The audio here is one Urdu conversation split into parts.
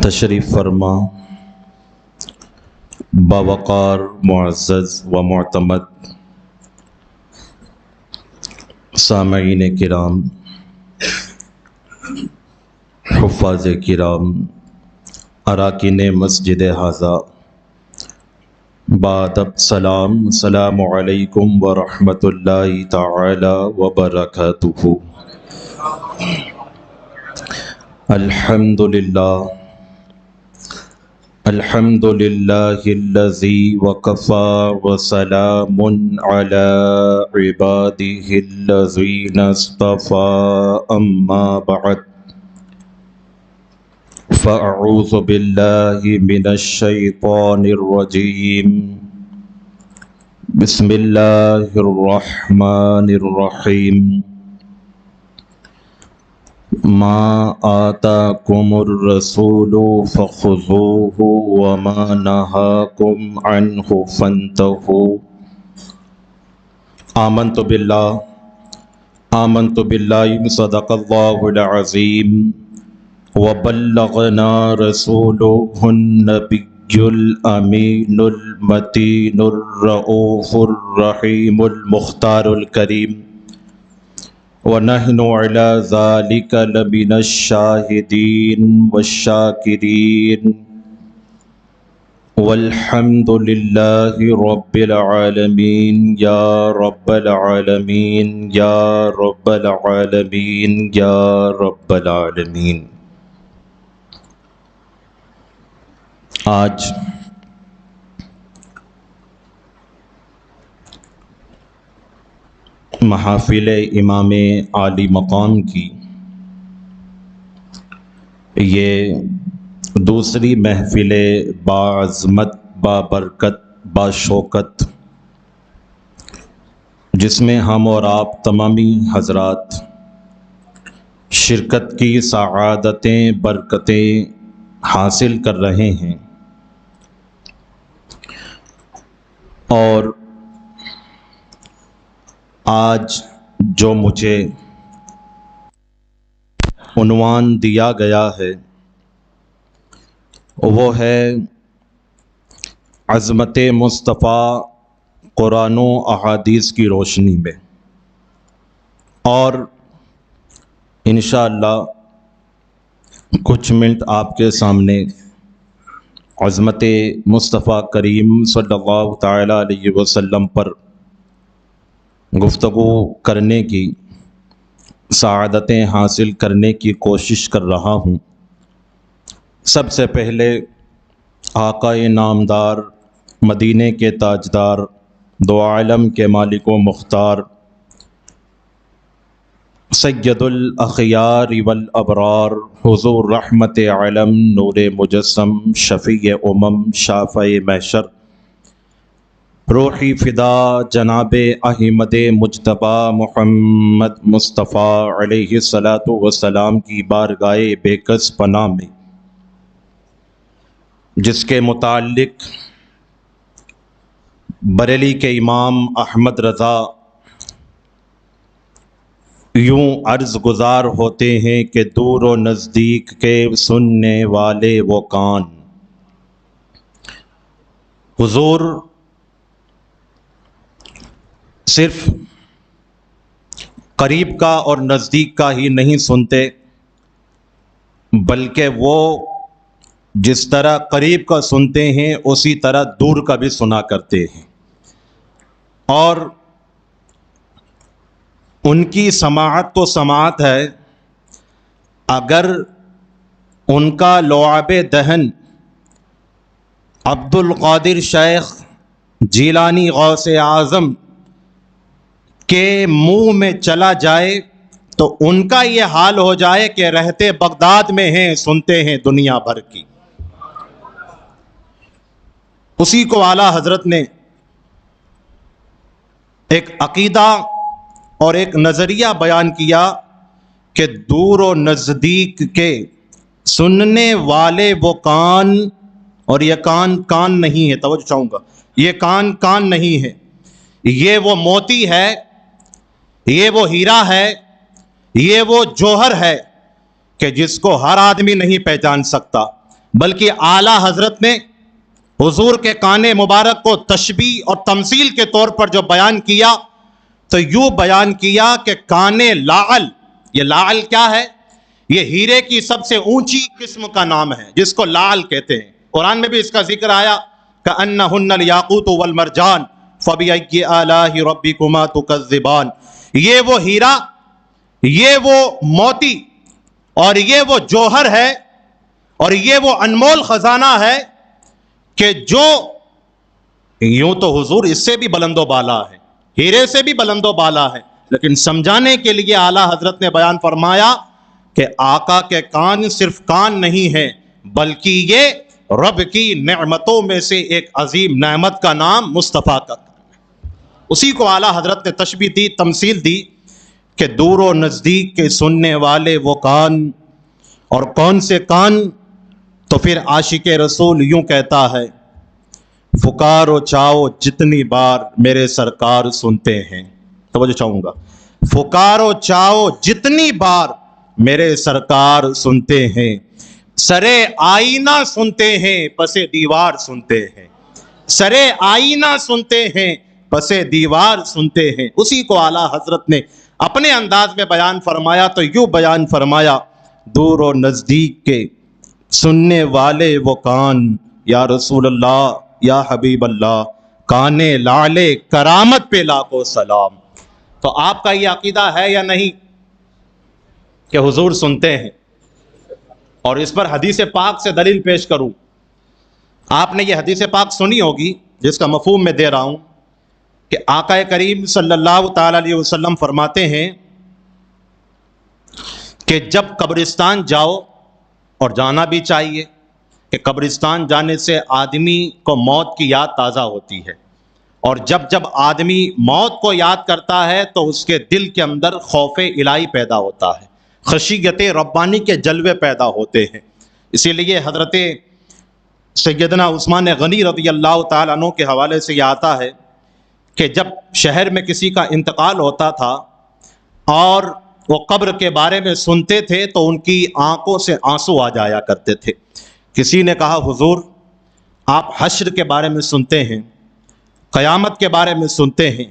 تشریف فرما باوقار معزز و معتمد سامعین کرام، حفاظ کرام، اراکین مسجد ھذا، بادب سلام، السلام علیکم ورحمۃ اللہ تعالی وبرکاتہ۔ الحمد للہ الذی وکفی وسلام علی عبادہ الذین اصطفی، اما بعد فاعوذ باللہ من الشیطان الرجیم، بسم اللہ الرحمن الرحیم۔ ما آتاکم الرسول فخذوہ وما نہاکم عنہ فانتہوا۔ آمنت باللہ صدق اللہ العظیم وبلغنا رسولہ النبی الامین المتین الرؤوف الرحیم المختار الکریم، وَنَحْنُ عَلَى ذَلِكَ لَمِنَ الشَّاهِدِينَ وَالشَّاكِرِينَ، وَالْحَمْدُ لِلَّهِ رَبِّ الْعَالَمِينَ یا رب العالمین یا رب العالمین یا رب العالمین۔ آج محافل امام عالی مقام کی یہ دوسری محفل باعظمت، بابرکت، باشوکت، جس میں ہم اور آپ تمامی حضرات شرکت کی سعادتیں، برکتیں حاصل کر رہے ہیں، اور آج جو مجھے عنوان دیا گیا ہے وہ ہے عظمت مصطفیٰ قرآن و احادیث کی روشنی میں، اور انشاءاللہ کچھ منٹ آپ کے سامنے عظمت مصطفیٰ کریم صلی اللہ تعالی علیہ وسلم پر گفتگو کرنے کی، سعادتیں حاصل کرنے کی کوشش کر رہا ہوں۔ سب سے پہلے آقا نامدار، مدینے کے تاجدار، دو عالم کے مالک و مختار، سید الاخیار والابرار، حضور رحمت عالم، نور مجسم، شفیع امم، شافع محشر، روحی فدا جناب احمد مجتبی محمد مصطفیٰ علیہ الصلاۃ والسلام کی بارگاہ بے کس پناہ میں، جس کے متعلق بریلی کے امام احمد رضا یوں عرض گزار ہوتے ہیں کہ دور و نزدیک کے سننے والے وہ کان، حضور صرف قریب کا اور نزدیک کا ہی نہیں سنتے، بلکہ وہ جس طرح قریب کا سنتے ہیں اسی طرح دور کا بھی سنا کرتے ہیں، اور ان کی سماعت تو سماعت ہے، اگر ان کا لعاب دہن عبد القادر شیخ جیلانی غوث اعظم کے منہ میں چلا جائے تو ان کا یہ حال ہو جائے کہ رہتے بغداد میں ہیں، سنتے ہیں دنیا بھر کی۔ اسی کو اعلیٰ حضرت نے ایک عقیدہ اور ایک نظریہ بیان کیا کہ دور و نزدیک کے سننے والے وہ کان، اور یہ کان نہیں ہے، توجہ چاہوں گا، یہ کان نہیں ہے، یہ وہ موتی ہے، یہ وہ ہیرا ہے، یہ وہ جوہر ہے کہ جس کو ہر آدمی نہیں پہچان سکتا، بلکہ اعلیٰ حضرت نے حضور کے کان مبارک کو تشبیہ اور تمثیل کے طور پر جو بیان کیا تو یوں بیان کیا کہ کان لعل، یہ لعل کیا ہے؟ یہ ہیرے کی سب سے اونچی قسم کا نام ہے جس کو لعل کہتے ہیں۔ قرآن میں بھی اس کا ذکر آیا کأنہن الیاقوت والمرجان فبأی آلاء ربکما تکذبان۔ یہ وہ ہیرا، یہ وہ موتی اور یہ وہ جوہر ہے اور یہ وہ انمول خزانہ ہے کہ جو یوں تو حضور اس سے بھی بلند و بالا ہے، ہیرے سے بھی بلند و بالا ہے، لیکن سمجھانے کے لیے اعلیٰ حضرت نے بیان فرمایا کہ آقا کے کان صرف کان نہیں ہے بلکہ یہ رب کی نعمتوں میں سے ایک عظیم نعمت کا نام مصطفیٰ کا کان ہے۔ اسی کو اعلیٰ حضرت نے تشبیہ دی، تمثیل دی کہ دور و نزدیک کے سننے والے وہ کان، اور کون سے کان؟ تو پھر عاشق رسول یوں کہتا ہے پکارو چاہو جتنی بار میرے سرکار سنتے ہیں، توجہ چاہوں گا، پکارو چاہو جتنی بار میرے سرکار سنتے ہیں، سرے آئینہ سنتے ہیں پسے دیوار سنتے ہیں، سرے آئینہ سنتے ہیں پسے دیوار سنتے ہیں۔ اسی کو اعلیٰ حضرت نے اپنے انداز میں بیان فرمایا تو یوں بیان فرمایا دور و نزدیک کے سننے والے وہ کان، یا رسول اللہ یا حبیب اللہ، کان لعل کرامت پہ لاکھوں سلام۔ تو آپ کا یہ عقیدہ ہے یا نہیں کہ حضور سنتے ہیں؟ اور اس پر حدیث پاک سے دلیل پیش کروں۔ آپ نے یہ حدیث پاک سنی ہوگی جس کا مفہوم میں دے رہا ہوں کہ آقا کریم صلی اللہ تعالی علیہ وسلم فرماتے ہیں کہ جب قبرستان جاؤ، اور جانا بھی چاہیے کہ قبرستان جانے سے آدمی کو موت کی یاد تازہ ہوتی ہے، اور جب جب آدمی موت کو یاد کرتا ہے تو اس کے دل کے اندر خوف الہی پیدا ہوتا ہے، خشیت ربانی کے جلوے پیدا ہوتے ہیں۔ اسی لیے حضرت سیدنا عثمان غنی رضی اللہ تعالیٰ عنہ کے حوالے سے یہ آتا ہے کہ جب شہر میں کسی کا انتقال ہوتا تھا اور وہ قبر کے بارے میں سنتے تھے تو ان کی آنکھوں سے آنسو آ جایا کرتے تھے۔ کسی نے کہا حضور آپ حشر کے بارے میں سنتے ہیں، قیامت کے بارے میں سنتے ہیں،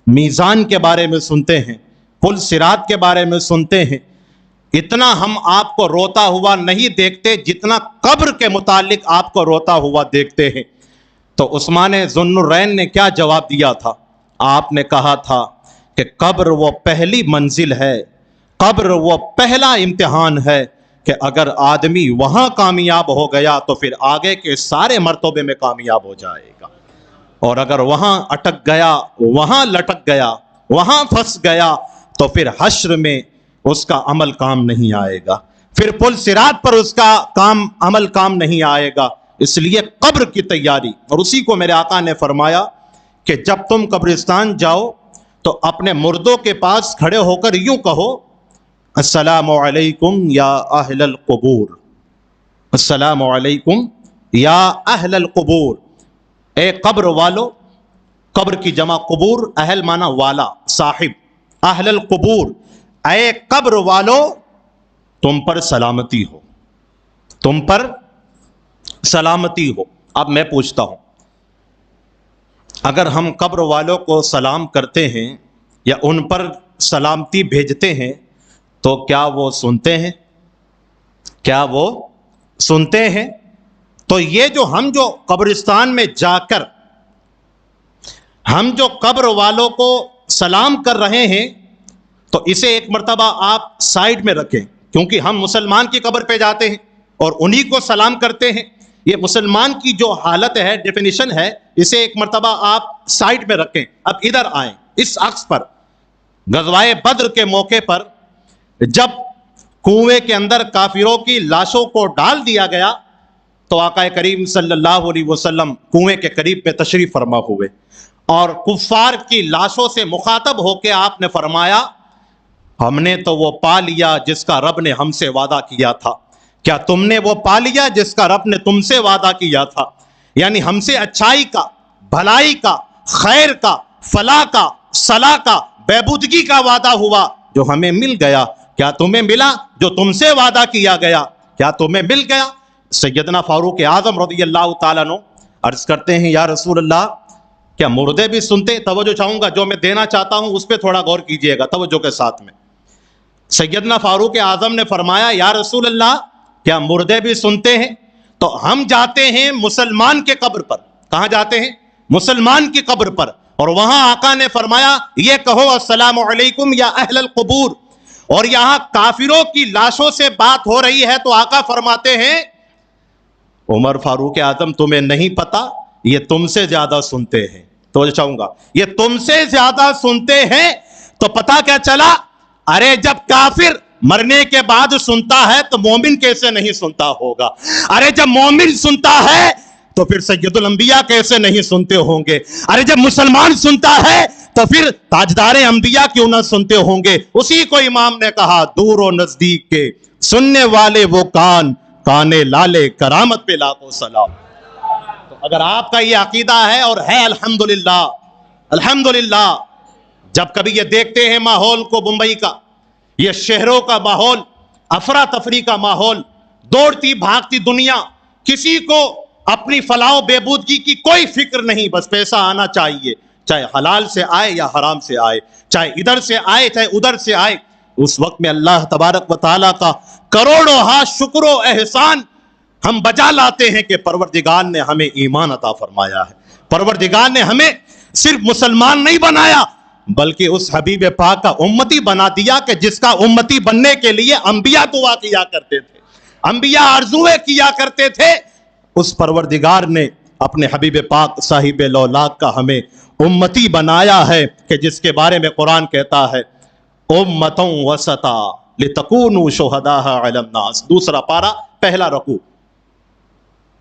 میزان کے بارے میں سنتے ہیں، پل صراط کے بارے میں سنتے ہیں، اتنا ہم آپ کو روتا ہوا نہیں دیکھتے جتنا قبر کے متعلق آپ کو روتا ہوا دیکھتے ہیں۔ تو عثمان ذو النورین نے کیا جواب دیا تھا؟ آپ نے کہا تھا کہ قبر وہ پہلی منزل ہے، قبر وہ پہلا امتحان ہے کہ اگر آدمی وہاں کامیاب ہو گیا تو پھر آگے کے سارے مرتبے میں کامیاب ہو جائے گا، اور اگر وہاں اٹک گیا، وہاں لٹک گیا، وہاں پھنس گیا تو پھر حشر میں اس کا عمل کام نہیں آئے گا، پھر پل صراط پر اس کا عمل کام نہیں آئے گا۔ اس لیے قبر کی تیاری، اور اسی کو میرے آقا نے فرمایا کہ جب تم قبرستان جاؤ تو اپنے مردوں کے پاس کھڑے ہو کر یوں کہو السلام علیکم یا اہل القبور، السلام علیکم یا اہل القبور، اے قبر والو، قبر کی جمع قبور، اہل مانا والا، صاحب، اہل القبور، اے قبر والو تم پر سلامتی ہو، تم پر سلامتی ہو۔ اب میں پوچھتا ہوں اگر ہم قبر والوں کو سلام کرتے ہیں یا ان پر سلامتی بھیجتے ہیں تو کیا وہ سنتے ہیں؟ کیا وہ سنتے ہیں؟ تو یہ جو ہم جو قبرستان میں جا کر ہم جو قبر والوں کو سلام کر رہے ہیں تو اسے ایک مرتبہ آپ سائیڈ میں رکھیں، کیونکہ ہم مسلمان کی قبر پہ جاتے ہیں اور انہی کو سلام کرتے ہیں۔ یہ مسلمان کی جو حالت ہے، ڈیفینیشن ہے، اسے ایک مرتبہ آپ سائیڈ میں رکھیں۔ اب ادھر آئیں، اس عکس پر غزوہ بدر کے موقع پر جب کنویں کے اندر کافروں کی لاشوں کو ڈال دیا گیا تو آقا کریم صلی اللہ علیہ وسلم کنویں کے قریب میں تشریف فرما ہوئے اور کفار کی لاشوں سے مخاطب ہو کے آپ نے فرمایا ہم نے تو وہ پا لیا جس کا رب نے ہم سے وعدہ کیا تھا، کیا تم نے وہ پا لیا جس کا رب نے تم سے وعدہ کیا تھا؟ یعنی ہم سے اچھائی کا، بھلائی کا، خیر کا، فلاح کا، صلاح کا، بہبودگی کا وعدہ ہوا جو ہمیں مل گیا، کیا تمہیں ملا جو تم سے وعدہ کیا گیا؟ کیا تمہیں مل گیا؟ سیدنا فاروق اعظم رضی اللہ تعالیٰ عنہ عرض کرتے ہیں یا رسول اللہ کیا مردے بھی سنتے؟ توجہ چاہوں گا، جو میں دینا چاہتا ہوں اس پہ تھوڑا غور کیجئے گا توجہ کے ساتھ میں۔ سیدنا فاروق اعظم نے فرمایا یا رسول اللہ کیا مردے بھی سنتے ہیں؟ تو ہم جاتے ہیں مسلمان کے قبر پر۔ کہاں جاتے ہیں؟ مسلمان کی قبر پر، اور وہاں آقا نے فرمایا یہ کہو السلام علیکم یا اہل القبور، اور یہاں کافروں کی لاشوں سے بات ہو رہی ہے تو آقا فرماتے ہیں عمر فاروق اعظم تمہیں نہیں پتا یہ تم سے زیادہ سنتے ہیں۔ تو چاہوں گا یہ تم سے زیادہ سنتے ہیں تو پتا کیا چلا؟ ارے جب کافر مرنے کے بعد سنتا ہے تو مومن کیسے نہیں سنتا ہوگا؟ ارے جب مومن سنتا ہے تو پھر سید الانبیاء کیسے نہیں سنتے ہوں گے؟ ارے جب مسلمان سنتا ہے تو پھر تاجدار انبیاء کیوں نہ سنتے ہوں گے؟ اسی کو امام نے کہا دور و نزدیک کے سننے والے وہ کان، کانے لالے کرامت پہ لاکھوں سلام۔ تو اگر آپ کا یہ عقیدہ ہے اور ہے الحمدللہ، الحمدللہ، جب کبھی یہ دیکھتے ہیں ماحول کو بمبئی کا، یہ شہروں کا ماحول، افراتفری کا ماحول، دوڑتی بھاگتی دنیا، کسی کو اپنی فلاح و بہبودگی کی کوئی فکر نہیں، بس پیسہ آنا چاہیے، چاہے حلال سے آئے یا حرام سے آئے، چاہے ادھر سے آئے چاہے ادھر سے آئے۔ اس وقت میں اللہ تبارک و تعالیٰ کا کروڑوں ہاتھ شکر و احسان ہم بجا لاتے ہیں کہ پروردگار نے ہمیں ایمان عطا فرمایا ہے، پروردگار نے ہمیں صرف مسلمان نہیں بنایا بلکہ اس حبیب پاک کا امتی بنا دیا کہ جس کا امتی بننے کے لیے انبیاء دعا کیا کرتے تھے، انبیاء آرزویں کیا کرتے تھے۔ اس پروردگار نے اپنے حبیب پاک صاحب لولاک کا ہمیں امتی بنایا ہے کہ جس کے بارے میں قرآن کہتا ہے امتوں وسطا لتکونوا شہداء علی الناس، دوسرا پارہ پہلا رکوع۔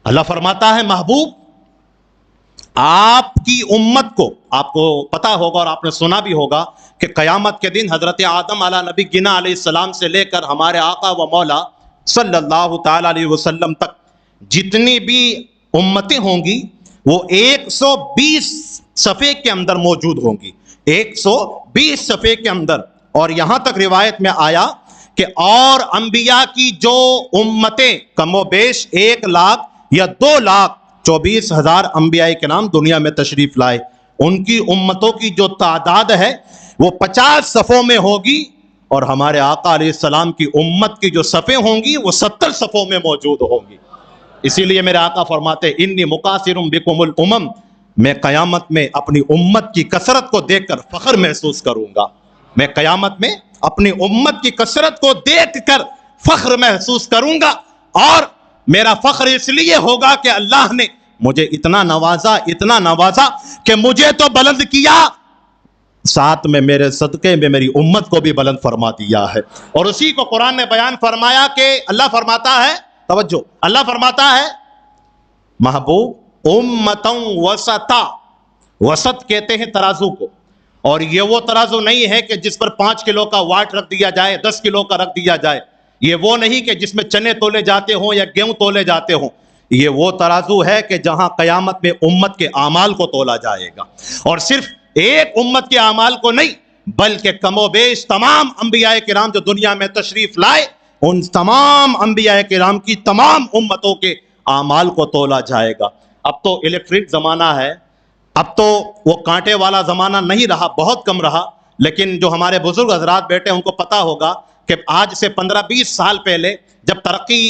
اللہ فرماتا ہے محبوب آپ کی امت کو، آپ کو پتا ہوگا اور آپ نے سنا بھی ہوگا کہ قیامت کے دن حضرت آدم علی نبی گنا علیہ السلام سے لے کر ہمارے آقا و مولا صلی اللہ تعالی علیہ وسلم تک جتنی بھی امتیں ہوں گی وہ 120 صفحے کے اندر موجود ہوں گی، 120 صفحے کے اندر۔ اور یہاں تک روایت میں آیا کہ اور انبیاء کی جو امتیں کم و بیش 1,00,000 یا 2,24,000 انبیاء کرام دنیا میں تشریف لائے، ان کی امتوں کی جو تعداد ہے وہ 50 صفوں میں ہوگی، اور ہمارے آقا علیہ السلام کی امت کی جو صفیں ہوں گی وہ 70 صفوں میں موجود ہوں گی۔ اسی لیے میرے آقا فرماتے انی مقاصر بکم الامم، میں قیامت میں اپنی امت کی کثرت کو دیکھ کر فخر محسوس کروں گا، میں قیامت میں اپنی امت کی کثرت کو دیکھ کر فخر محسوس کروں گا، اور میرا فخر اس لیے ہوگا کہ اللہ نے مجھے اتنا نوازا کہ مجھے تو بلند کیا، ساتھ میں میرے صدقے میں میری امت کو بھی بلند فرما دیا ہے۔ اور اسی کو قرآن نے بیان فرمایا کہ اللہ فرماتا ہے، توجہ، اللہ فرماتا ہے محبوب امتوں وسطا، وسط کہتے ہیں ترازو کو، اور یہ وہ ترازو نہیں ہے کہ جس پر 5 کلو کا واٹ رکھ دیا جائے، 10 کلو کا رکھ دیا جائے، یہ وہ نہیں کہ جس میں چنے تولے جاتے ہوں یا گیہوں تولے جاتے ہوں، یہ وہ ترازو ہے کہ جہاں قیامت میں امت کے اعمال کو تولا جائے گا، اور صرف ایک امت کے اعمال کو نہیں بلکہ کم و بیش تمام انبیاء کرام جو دنیا میں تشریف لائے ان تمام انبیاء کرام کی تمام امتوں کے اعمال کو تولا جائے گا۔ اب تو الیکٹرک زمانہ ہے، اب تو وہ کانٹے والا زمانہ نہیں رہا، بہت کم رہا، لیکن جو ہمارے بزرگ حضرات بیٹھے ان کو پتا ہوگا کہ آج سے 15-20 سال پہلے جب ترقی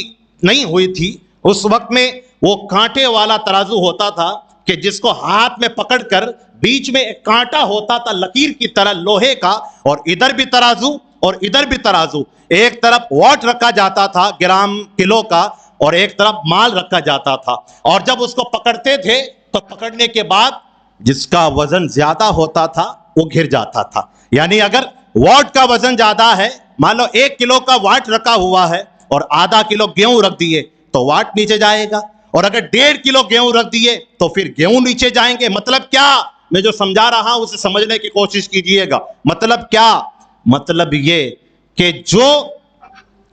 نہیں ہوئی تھی اس وقت میں وہ کانٹے والا ترازو ہوتا تھا کہ جس کو ہاتھ میں پکڑ کر بیچ میں ایک کانٹا ہوتا تھا لکیر کی طرح لوہے کا، اور ادھر بھی ترازو اور ادھر بھی ترازو، ایک طرف واٹ رکھا جاتا تھا گرام کلو کا اور ایک طرف مال رکھا جاتا تھا، اور جب اس کو پکڑتے تھے تو پکڑنے کے بعد جس کا وزن زیادہ ہوتا تھا وہ گر جاتا تھا، یعنی اگر واٹ کا وزن زیادہ ہے، مان لو 1 کلو کا واٹ رکھا ہوا ہے اور آدھا کلو گیہوں رکھ دیے تو واٹ نیچے جائے گا، اور اگر 1.5 کلو گیہوں رکھ دیے تو پھر گیہوں نیچے جائیں گے۔ مطلب کیا؟ میں جو سمجھا رہا ہوں اسے سمجھنے کی کوشش کیجئے گا۔ مطلب کیا؟ مطلب یہ کہ جو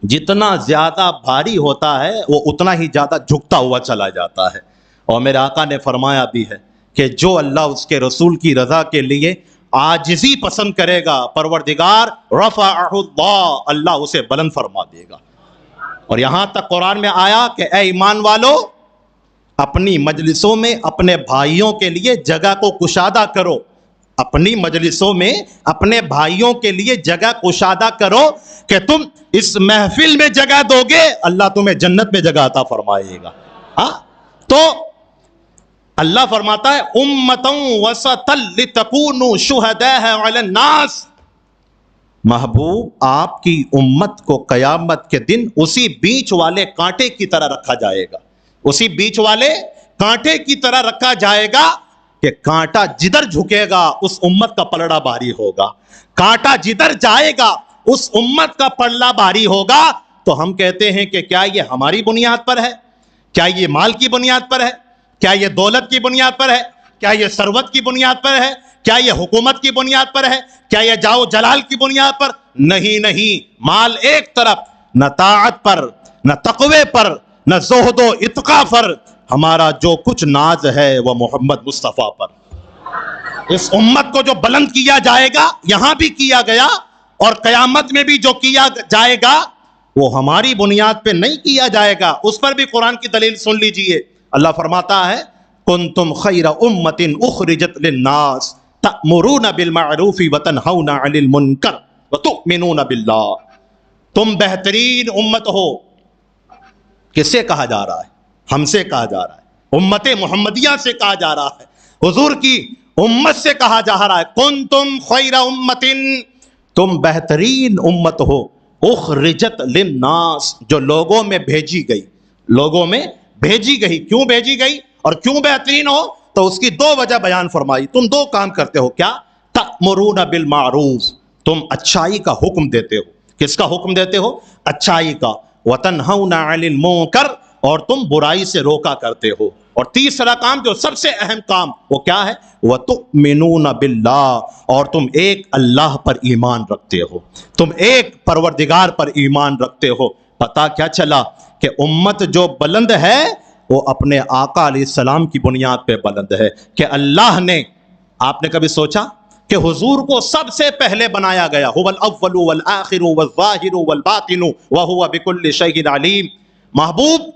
جتنا زیادہ بھاری ہوتا ہے وہ اتنا ہی زیادہ جھکتا ہوا چلا جاتا ہے، اور میرے آقا نے فرمایا بھی ہے کہ جو اللہ اس کے رسول کی رضا کے لیے عاجزی پسند کرے گا پروردگار رفعہ اللہ، اللہ اسے بلند فرما دے گا۔ اور یہاں تک قرآن میں آیا کہ اے ایمان والو اپنی مجلسوں میں اپنے بھائیوں کے لیے جگہ کو کشادہ کرو، اپنی مجلسوں میں اپنے بھائیوں کے لیے جگہ کشادہ کرو کہ تم اس محفل میں جگہ دو گے اللہ تمہیں جنت میں جگہ عطا فرمائے گا۔ ہاں تو اللہ فرماتا ہے امتاً وسطا لتکونوا شہداء علی الناس، محبوب آپ کی امت کو قیامت کے دن اسی بیچ والے کانٹے کی طرح رکھا جائے گا، اسی بیچ والے کانٹے کی طرح رکھا جائے گا کہ کانٹا جدھر جھکے گا اس امت کا پلڑا بھاری ہوگا، کانٹا جدھر جائے گا اس امت کا پلڑا بھاری ہوگا۔ تو ہم کہتے ہیں کہ کیا یہ ہماری بنیاد پر ہے؟ کیا یہ مال کی بنیاد پر ہے؟ کیا یہ دولت کی بنیاد پر ہے؟ کیا یہ ثروت کی بنیاد پر ہے؟ کیا یہ حکومت کی بنیاد پر ہے؟ کیا یہ جاؤ جلال کی بنیاد پر؟ نہیں نہیں، مال ایک طرف، نہ طاعت پر، نہ تقوی پر، نہ زہد و اتقا پر، ہمارا جو کچھ ناز ہے وہ محمد مصطفیٰ پر۔ اس امت کو جو بلند کیا جائے گا یہاں بھی کیا گیا اور قیامت میں بھی جو کیا جائے گا وہ ہماری بنیاد پہ نہیں کیا جائے گا، اس پر بھی قرآن کی دلیل سن لیجئے۔ اللہ فرماتا ہے کنتم خیر امت اخرجت للناس تأمرون بالمعروف وتنہون عن المنکر وتؤمنون باللہ، تم بہترین امت ہو۔ کس سے کہا جا رہا ہے؟ ہم سے کہا جا رہا ہے، امت محمدیہ سے کہا جا رہا ہے، حضور کی امت سے کہا جا رہا ہے کنتم خیر امت، تم بہترین امت ہو اخرجت للناس، جو لوگوں میں بھیجی گئی، لوگوں میں بھیجی گئی۔ کیوں بھیجی گئی اور کیوں بہترین ہو؟ تو اس کی دو وجہ بیان فرمائی۔ تم دو کام کرتے ہو، کیا؟ تأمرون بالمعروف، تم اچھائی کا حکم دیتے ہو۔ کس کا حکم دیتے ہو؟ اچھائی کا۔ وتنہون عن المنکر، اور تم برائی سے روکا کرتے ہو۔ اور تیسرا کام جو سب سے اہم کام وہ کیا ہے؟ وتؤمنون باللہ، اور تم ایک اللہ پر ایمان رکھتے ہو، تم ایک پروردگار پر ایمان رکھتے ہو۔ پتہ کیا چلا کہ امت جو بلند ہے وہ اپنے آقا علیہ السلام کی بنیاد پہ بلند ہے کہ اللہ نے، آپ نے کبھی سوچا کہ حضور کو سب سے پہلے بنایا گیا، هو الاول والآخر والظاہر والباطن وهو بكل شیء علیم۔ محبوب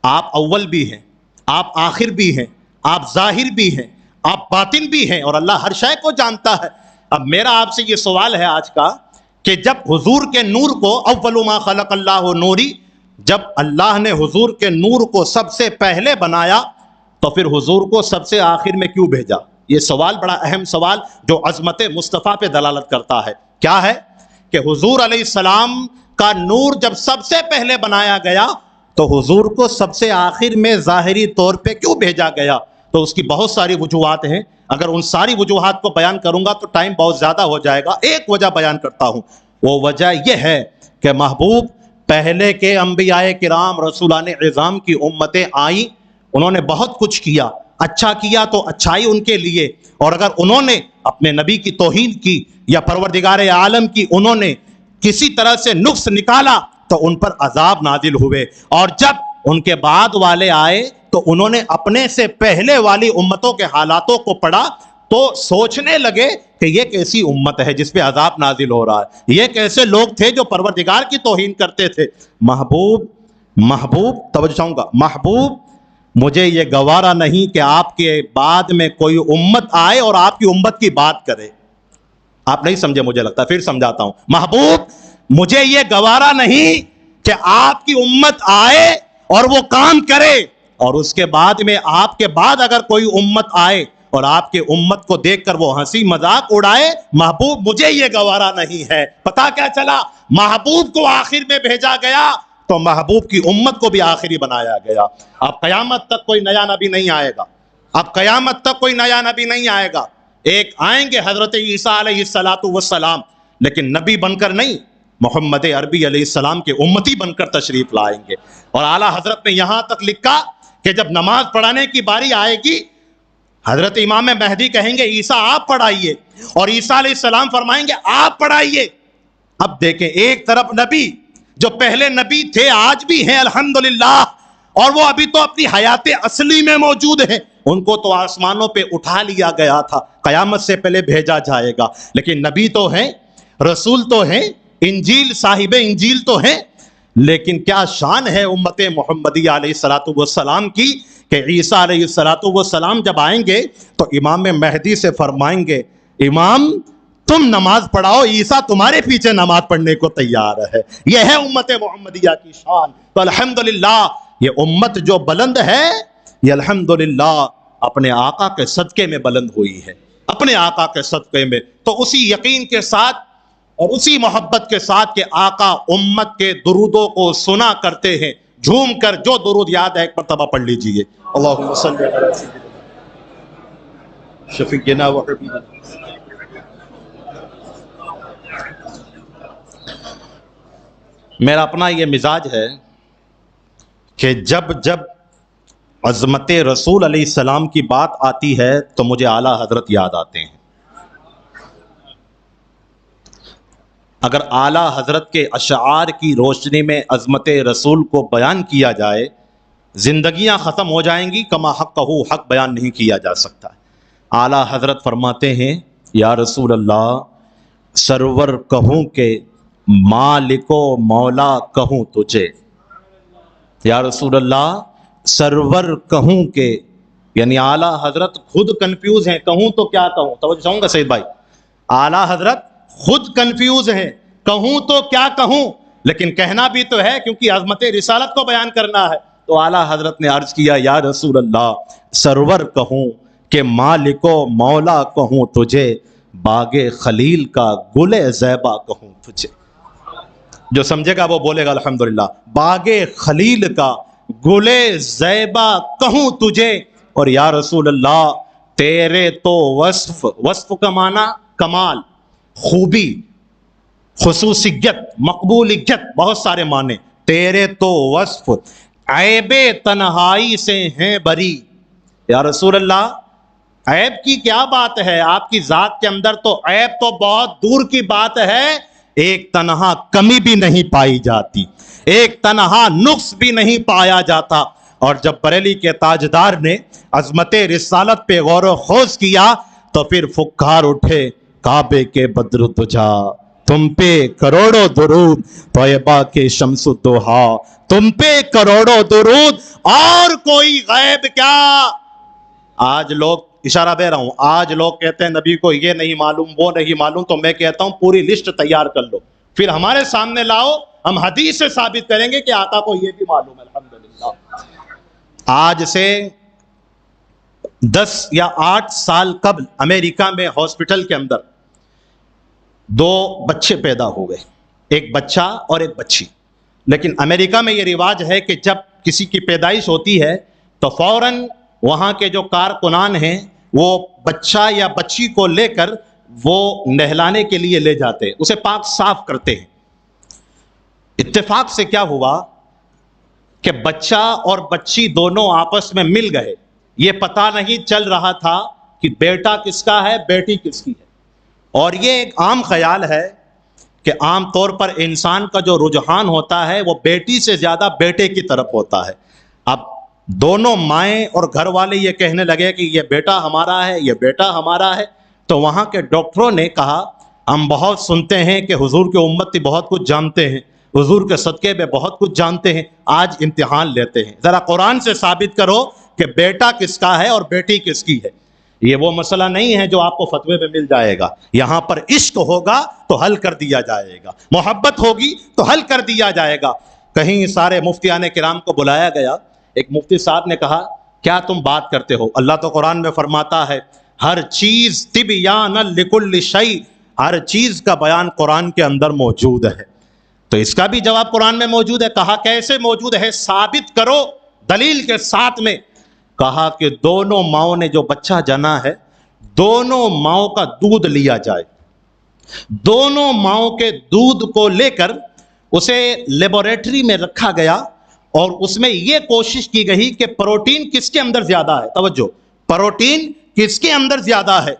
آپ اول بھی ہیں، آپ آخر بھی ہیں، آپ ظاہر بھی ہیں، آپ باطن بھی ہیں، اور اللہ ہر شے کو جانتا ہے۔ اب میرا آپ سے یہ سوال ہے آج کا کہ جب حضور کے نور کو اول ما خلق اللہ نوری، جب اللہ نے حضور کے نور کو سب سے پہلے بنایا تو پھر حضور کو سب سے آخر میں کیوں بھیجا؟ یہ سوال بڑا اہم سوال جو عظمت مصطفیٰ پہ دلالت کرتا ہے۔ کیا ہے کہ حضور علیہ السلام کا نور جب سب سے پہلے بنایا گیا تو حضور کو سب سے آخر میں ظاہری طور پہ کیوں بھیجا گیا؟ تو اس کی بہت ساری وجوہات ہیں، اگر ان ساری وجوہات کو بیان کروں گا تو ٹائم بہت زیادہ ہو جائے گا۔ ایک وجہ بیان کرتا ہوں، وہ وجہ یہ ہے کہ محبوب پہلے کے انبیاء کرام رسولان اعظام کی امتیں آئیں، انہوں نے بہت کچھ کیا، اچھا کیا تو اچھائی ان کے لیے، اور اگر انہوں نے اپنے نبی کی توہین کی یا پروردگار عالم کی انہوں نے کسی طرح سے نقص نکالا تو ان پر عذاب نازل ہوئے، اور جب ان کے بعد والے آئے تو انہوں نے اپنے سے پہلے والی امتوں کے حالاتوں کو پڑھا تو سوچنے لگے کہ یہ کیسی امت ہے جس پہ عذاب نازل ہو رہا ہے، یہ کیسے لوگ تھے جو پروردگار کی توہین کرتے تھے۔ محبوب توجہ چاہوں گا، محبوب مجھے یہ گوارا نہیں کہ آپ کے بعد میں کوئی امت آئے اور آپ کی امت کی بات کرے۔ آپ نہیں سمجھے، مجھے لگتا ہے، پھر سمجھاتا ہوں۔ محبوب مجھے یہ گوارا نہیں کہ آپ کی امت آئے اور وہ کام کرے، اور اس کے بعد میں آپ کے بعد اگر کوئی امت آئے اور آپ کے امت کو دیکھ کر وہ ہنسی مذاق اڑائے، محبوب مجھے یہ گوارا نہیں ہے۔ پتا کیا چلا؟ محبوب کو آخر میں بھیجا گیا تو محبوب کی امت کو بھی آخری بنایا گیا۔ اب قیامت تک کوئی نیا نبی نہیں آئے گا، اب قیامت تک کوئی نیا نبی نہیں آئے گا۔ ایک آئیں گے حضرت عیسیٰ علیہ السلام، لیکن نبی بن کر نہیں، محمد عربی علیہ السلام کے امتی بن کر تشریف لائیں گے۔ اور اعلیٰ حضرت نے یہاں تک لکھا کہ جب نماز پڑھانے کی باری آئے گی، حضرت امام مہدی کہیں گے عیسیٰ آپ پڑھائیے، اور عیسیٰ علیہ السلام فرمائیں گے آپ پڑھائیے۔ اب دیکھیں، ایک طرف نبی جو پہلے نبی تھے آج بھی ہیں الحمدللہ، اور وہ ابھی تو اپنی حیات اصلی میں موجود ہیں، ان کو تو آسمانوں پہ اٹھا لیا گیا تھا، قیامت سے پہلے بھیجا جائے گا، لیکن نبی تو ہیں، رسول تو ہیں، انجیل صاحب انجیل تو ہیں، لیکن کیا شان ہے امت محمدیہ علیہ الصلوۃ والسلام کی کہ عیسیٰ علیہ الصلوۃ والسلام جب آئیں گے تو امام مہدی سے فرمائیں گے امام تم نماز پڑھاؤ، عیسیٰ تمہارے پیچھے نماز پڑھنے کو تیار ہے۔ یہ ہے امت محمدیہ کی شان۔ تو الحمدللہ یہ امت جو بلند ہے یہ الحمدللہ اپنے آقا کے صدقے میں بلند ہوئی ہے، اپنے آقا کے صدقے میں۔ تو اسی یقین کے ساتھ اور اسی محبت کے ساتھ کہ آقا امت کے درودوں کو سنا کرتے ہیں، جھوم کر جو درود یاد ہے ایک مرتبہ پڑھ لیجئے۔ اللہم صلی علی سیدنا شفیعنا و حبیبنا۔ میرا اپنا یہ مزاج ہے کہ جب عظمت رسول علیہ السلام کی بات آتی ہے تو مجھے اعلیٰ حضرت یاد آتے ہیں۔ اگر اعلیٰ حضرت کے اشعار کی روشنی میں عظمت رسول کو بیان کیا جائے زندگیاں ختم ہو جائیں گی، کما حق کہو حق بیان نہیں کیا جا سکتا۔ اعلیٰ حضرت فرماتے ہیں یا رسول اللہ سرور کہوں کہ مالک و مولا کہوں تجھے، یا رسول اللہ سرور کہوں کہ، یعنی اعلیٰ حضرت خود کنفیوز ہیں، کہوں تو کیا کہوں؟ توجہ چاہوں گا سید بھائی، اعلیٰ حضرت خود کنفیوز ہیں، کہوں تو کیا کہوں، لیکن کہنا بھی تو ہے کیونکہ عظمت رسالت کو بیان کرنا ہے۔ تو اعلیٰ حضرت نے عرض کیا یا رسول اللہ سرور کہوں کہ مالک و مولا کہوں تجھے، باغ خلیل کا گل زیبا کہوں تجھے۔ جو سمجھے گا وہ بولے گا الحمدللہ۔ باغ خلیل کا گل زیبا کہوں تجھے، اور یا رسول اللہ تیرے تو وصف کا معنی کمال، خوبی، خصوصیت، مقبولیت، بہت سارے معنی۔ تیرے تو وصف عیب تنہائی سے ہیں بری، یا رسول اللہ عیب کی کیا بات ہے، آپ کی ذات کے اندر تو عیب تو بہت دور کی بات ہے، ایک تنہا کمی بھی نہیں پائی جاتی، ایک تنہا نقص بھی نہیں پایا جاتا۔ اور جب بریلی کے تاجدار نے عظمت رسالت پہ غور و خوض کیا تو پھر پھکار اٹھے کعبے کے بدر تجھا، تم پہ کروڑوں درود، طیبہ کے شمس الضحا، تم پہ کروڑوں درود، اور کوئی غیب کیا۔ آج لوگ اشارہ دے رہا ہوں، آج لوگ کہتے ہیں نبی کو یہ نہیں معلوم وہ نہیں معلوم، تو میں کہتا ہوں پوری لسٹ تیار کر لو، پھر ہمارے سامنے لاؤ، ہم حدیث سے ثابت کریں گے کہ آقا کو یہ بھی معلوم ہے۔ الحمدللہ آج سے 10 یا 8 سال قبل امریکہ میں ہاسپٹل کے اندر 2 بچے پیدا ہو گئے، ایک بچہ اور ایک بچی۔ لیکن امریکہ میں یہ رواج ہے کہ جب کسی کی پیدائش ہوتی ہے تو فوراً وہاں کے جو کارکنان ہیں وہ بچہ یا بچی کو لے کر وہ نہلانے کے لیے لے جاتے ہیں، اسے پاک صاف کرتے ہیں۔ اتفاق سے کیا ہوا کہ بچہ اور بچی دونوں آپس میں مل گئے، یہ پتہ نہیں چل رہا تھا کہ بیٹا کس کا ہے بیٹی کس کی ہے۔ اور یہ ایک عام خیال ہے کہ عام طور پر انسان کا جو رجحان ہوتا ہے وہ بیٹی سے زیادہ بیٹے کی طرف ہوتا ہے۔ اب دونوں مائیں اور گھر والے یہ کہنے لگے کہ یہ بیٹا ہمارا ہے، یہ بیٹا ہمارا ہے، تو وہاں کے ڈاکٹروں نے کہا ہم بہت سنتے ہیں کہ حضور کی امت بہت کچھ جانتے ہیں، حضور کے صدقے میں بہت کچھ جانتے ہیں، آج امتحان لیتے ہیں، ذرا قرآن سے ثابت کرو کہ بیٹا کس کا ہے اور بیٹی کس کی ہے۔ یہ وہ مسئلہ نہیں ہے جو آپ کو فتوے میں مل جائے گا، یہاں پر عشق ہوگا تو حل کر دیا جائے گا، محبت ہوگی تو حل کر دیا جائے گا۔ کہیں سارے مفتیان کرام کو بلایا گیا، ایک مفتی صاحب نے کہا کیا تم بات کرتے ہو، اللہ تو قرآن میں فرماتا ہے ہر چیز تبیان لکل شیء، ہر چیز کا بیان قرآن کے اندر موجود ہے، تو اس کا بھی جواب قرآن میں موجود ہے۔ کہا کیسے موجود ہے، ثابت کرو دلیل کے ساتھ میں۔ کہا کہ دونوں ماؤں نے جو بچہ جنا ہے دونوں ماؤں کا دودھ لیا جائے، دونوں ماؤں کے دودھ کو لے کر اسے لیبوریٹری میں رکھا گیا اور اس میں یہ کوشش کی گئی کہ پروٹین کس کے اندر زیادہ ہے، توجہ، پروٹین کس کے اندر زیادہ ہے،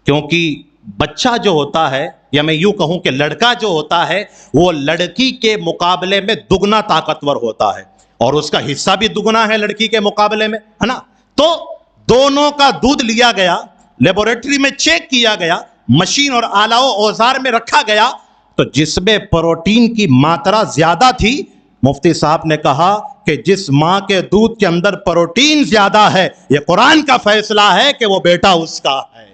کیونکہ بچہ جو ہوتا ہے یا میں یوں کہوں کہ لڑکا جو ہوتا ہے وہ لڑکی کے مقابلے میں دگنا طاقتور ہوتا ہے اور اس کا حصہ بھی دگنا ہے لڑکی کے مقابلے میں، ہے نا۔ تو دونوں کا دودھ لیا گیا، لیبوریٹری میں چیک کیا گیا، مشین اور آلہ و اوزار میں رکھا گیا، تو جس میں پروٹین کی ماترا زیادہ تھی، مفتی صاحب نے کہا کہ جس ماں کے دودھ کے اندر پروٹین زیادہ ہے، یہ قرآن کا فیصلہ ہے کہ وہ بیٹا اس کا ہے،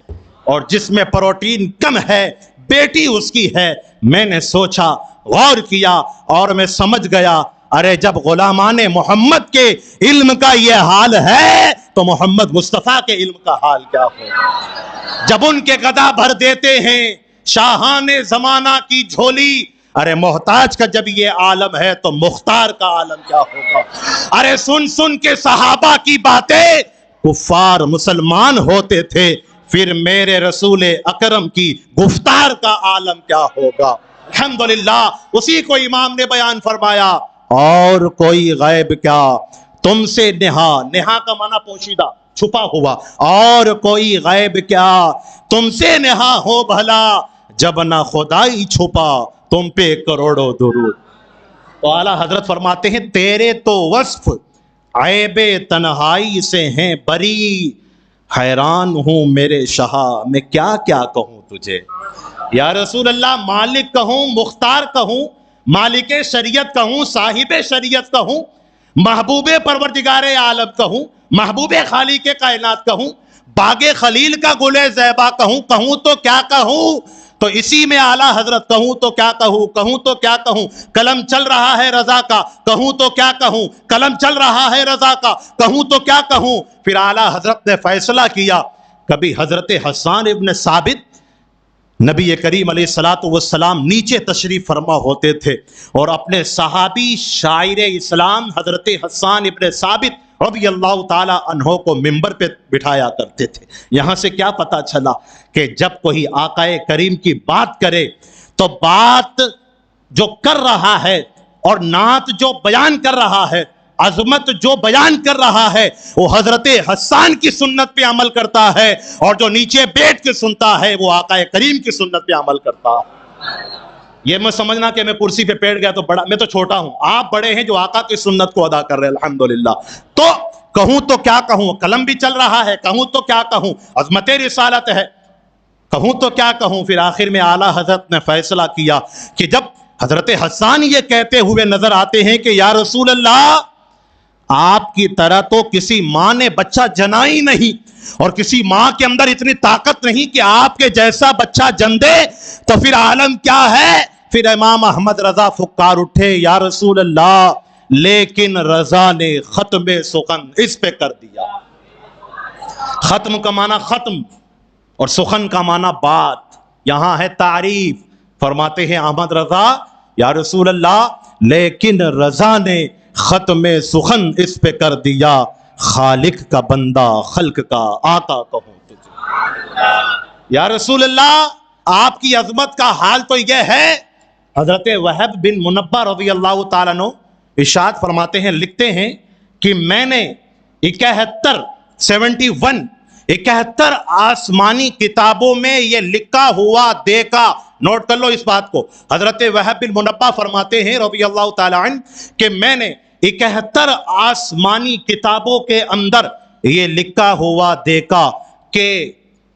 اور جس میں پروٹین کم ہے بیٹی اس کی ہے۔ میں نے سوچا، غور کیا، اور میں سمجھ گیا، ارے جب غلامان محمد کے علم کا یہ حال ہے تو محمد مصطفیٰ کے علم کا حال کیا ہوگا؟ جب ان کے گدا بھر دیتے ہیں شاہان زمانہ کی جھولی، ارے محتاج کا جب یہ عالم ہے تو مختار کا عالم کیا ہوگا؟ ارے سن سن کے صحابہ کی باتیں کفار مسلمان ہوتے تھے، پھر میرے رسول اکرم کی گفتار کا عالم کیا ہوگا؟ الحمدللہ اسی کو امام نے بیان فرمایا، اور کوئی غیب کیا تم سے نہا کا معنی پوشیدہ، چھپا ہوا، اور کوئی غیب کیا تم سے نہا ہو بھلا، جب نہ خدائی چھپا تم پہ کروڑوں درود۔ تو اعلیٰ حضرت فرماتے ہیں تیرے تو وصف عیب تنہائی سے ہیں بری، حیران ہوں میرے شاہ میں کیا کیا کہوں تجھے۔ یا رسول اللہ، مالک کہوں، مختار کہوں، مالک شریعت کہوں، صاحب شریعت کہوں، محبوب پروردگار عالم کہوں، محبوب خالق کائنات کہوں، باغ خلیل کا گل زیبا کہوں تو کیا کہوں؟ تو اسی میں اعلیٰ حضرت کہوں تو کیا کہوں تو کیا کہوں، قلم چل رہا ہے رضا کا کہوں تو کیا کہوں، قلم چل رہا ہے رضا کا کہوں تو کیا کہوں۔ پھر اعلیٰ حضرت نے فیصلہ کیا، کبھی حضرت حسان ابن ثابت نبی کریم علیہ الصلوۃ والسلام نیچے تشریف فرما ہوتے تھے، اور اپنے صحابی شاعر اسلام حضرت حسان ابن ثابت رضی اللہ تعالی عنہ کو ممبر پہ بٹھایا کرتے تھے۔ یہاں سے کیا پتا چلا کہ جب کوئی آقا کریم کی بات کرے تو بات جو کر رہا ہے اور نعت جو بیان کر رہا ہے، عظمت جو بیان کر رہا ہے، وہ حضرت حسان کی سنت پہ عمل کرتا ہے، اور جو نیچے بیٹھ کے سنتا ہے وہ آقا کریم کی سنت پہ عمل کرتا ہے۔ یہ میں سمجھنا کہ میں کرسی پہ بیٹھ گیا تو بڑا، میں تو چھوٹا ہوں، آپ بڑے ہیں جو آقا کی سنت کو ادا کر رہے ہیں الحمدللہ۔ تو کہوں تو کیا کہوں، قلم بھی چل رہا ہے، کہوں تو کیا کہوں، عظمت رسالت ہے، کہوں تو کیا کہوں۔ پھر آخر میں اعلیٰ حضرت نے فیصلہ کیا کہ جب حضرت حسان یہ کہتے ہوئے نظر آتے ہیں کہ یا رسول اللہ، آپ کی طرح تو کسی ماں نے بچہ جنا ہی نہیں، اور کسی ماں کے اندر اتنی طاقت نہیں کہ آپ کے جیسا بچہ جن دے، تو پھر عالم کیا ہے؟ پھر امام احمد رضا فکار اٹھے، یا رسول اللہ لیکن رضا نے ختم سخن اس پہ کر دیا۔ ختم کا معنی ختم، اور سخن کا معنی بات، یہاں ہے تعریف۔ فرماتے ہیں احمد رضا، یا رسول اللہ لیکن رضا نے ختم سخن اس پہ کر دیا، خالق کا بندہ خلق کا آقا کہوں تجھے۔ یا رسول اللہ، آپ کی عظمت کا حال تو یہ ہے۔ حضرت وہب بن منبہ رضی اللہ تعالیٰ عنہ ارشاد فرماتے ہیں، لکھتے ہیں کہ میں نے 71 آسمانی کتابوں میں یہ لکھا ہوا دیکھا۔ نوٹ کر لو اس بات کو۔ حضرت وہب بن منبہ فرماتے ہیں رضی اللہ تعالیٰ عنہ کہ میں نے 71 آسمانی کتابوں کے اندر یہ لکھا ہوا دیکھا کہ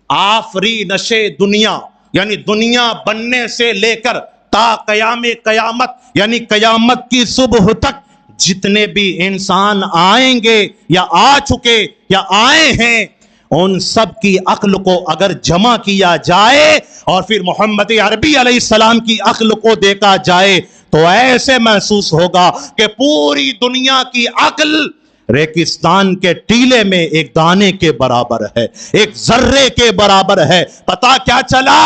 آفرینش دنیا، یعنی دنیا بننے سے لے کر تا قیامت یعنی قیامت کی صبح تک جتنے بھی انسان آئیں گے یا آ چکے یا آئے ہیں، ان سب کی عقل کو اگر جمع کیا جائے اور پھر محمد عربی علیہ السلام کی عقل کو دیکھا جائے تو ایسے محسوس ہوگا کہ پوری دنیا کی عقل ریگستان کے ٹیلے میں ایک دانے کے برابر ہے، ایک ذرے کے برابر ہے۔ پتا کیا چلا؟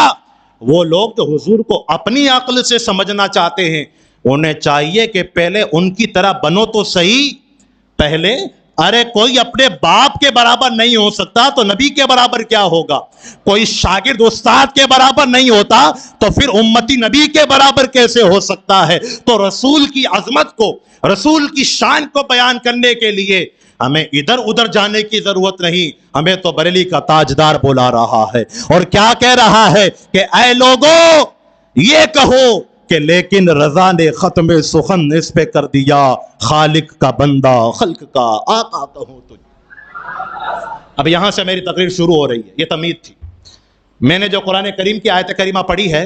وہ لوگ جو حضور کو اپنی عقل سے سمجھنا چاہتے ہیں، انہیں چاہیے کہ پہلے ان کی طرح بنو تو صحیح۔ پہلے ارے کوئی اپنے باپ کے برابر نہیں ہو سکتا تو نبی کے برابر کیا ہوگا؟ کوئی شاگرد استاد کے برابر نہیں ہوتا تو پھر امتی نبی کے برابر کیسے ہو سکتا ہے؟ تو رسول کی عظمت کو، رسول کی شان کو بیان کرنے کے لیے ہمیں ادھر ادھر جانے کی ضرورت نہیں، ہمیں تو بریلی کا تاجدار بلا رہا ہے، اور کیا کہہ رہا ہے کہ اے لوگوں یہ کہو کہ لیکن رضا نے ختم سخن اس پہ کر دیا، خالق کا بندہ خلق کا آقا کہوں تجھے۔ اب یہاں سے میری تقریر شروع ہو رہی ہے، یہ تمہید تھی۔ میں نے جو قرآن کریم کی آیت کریمہ پڑھی ہے،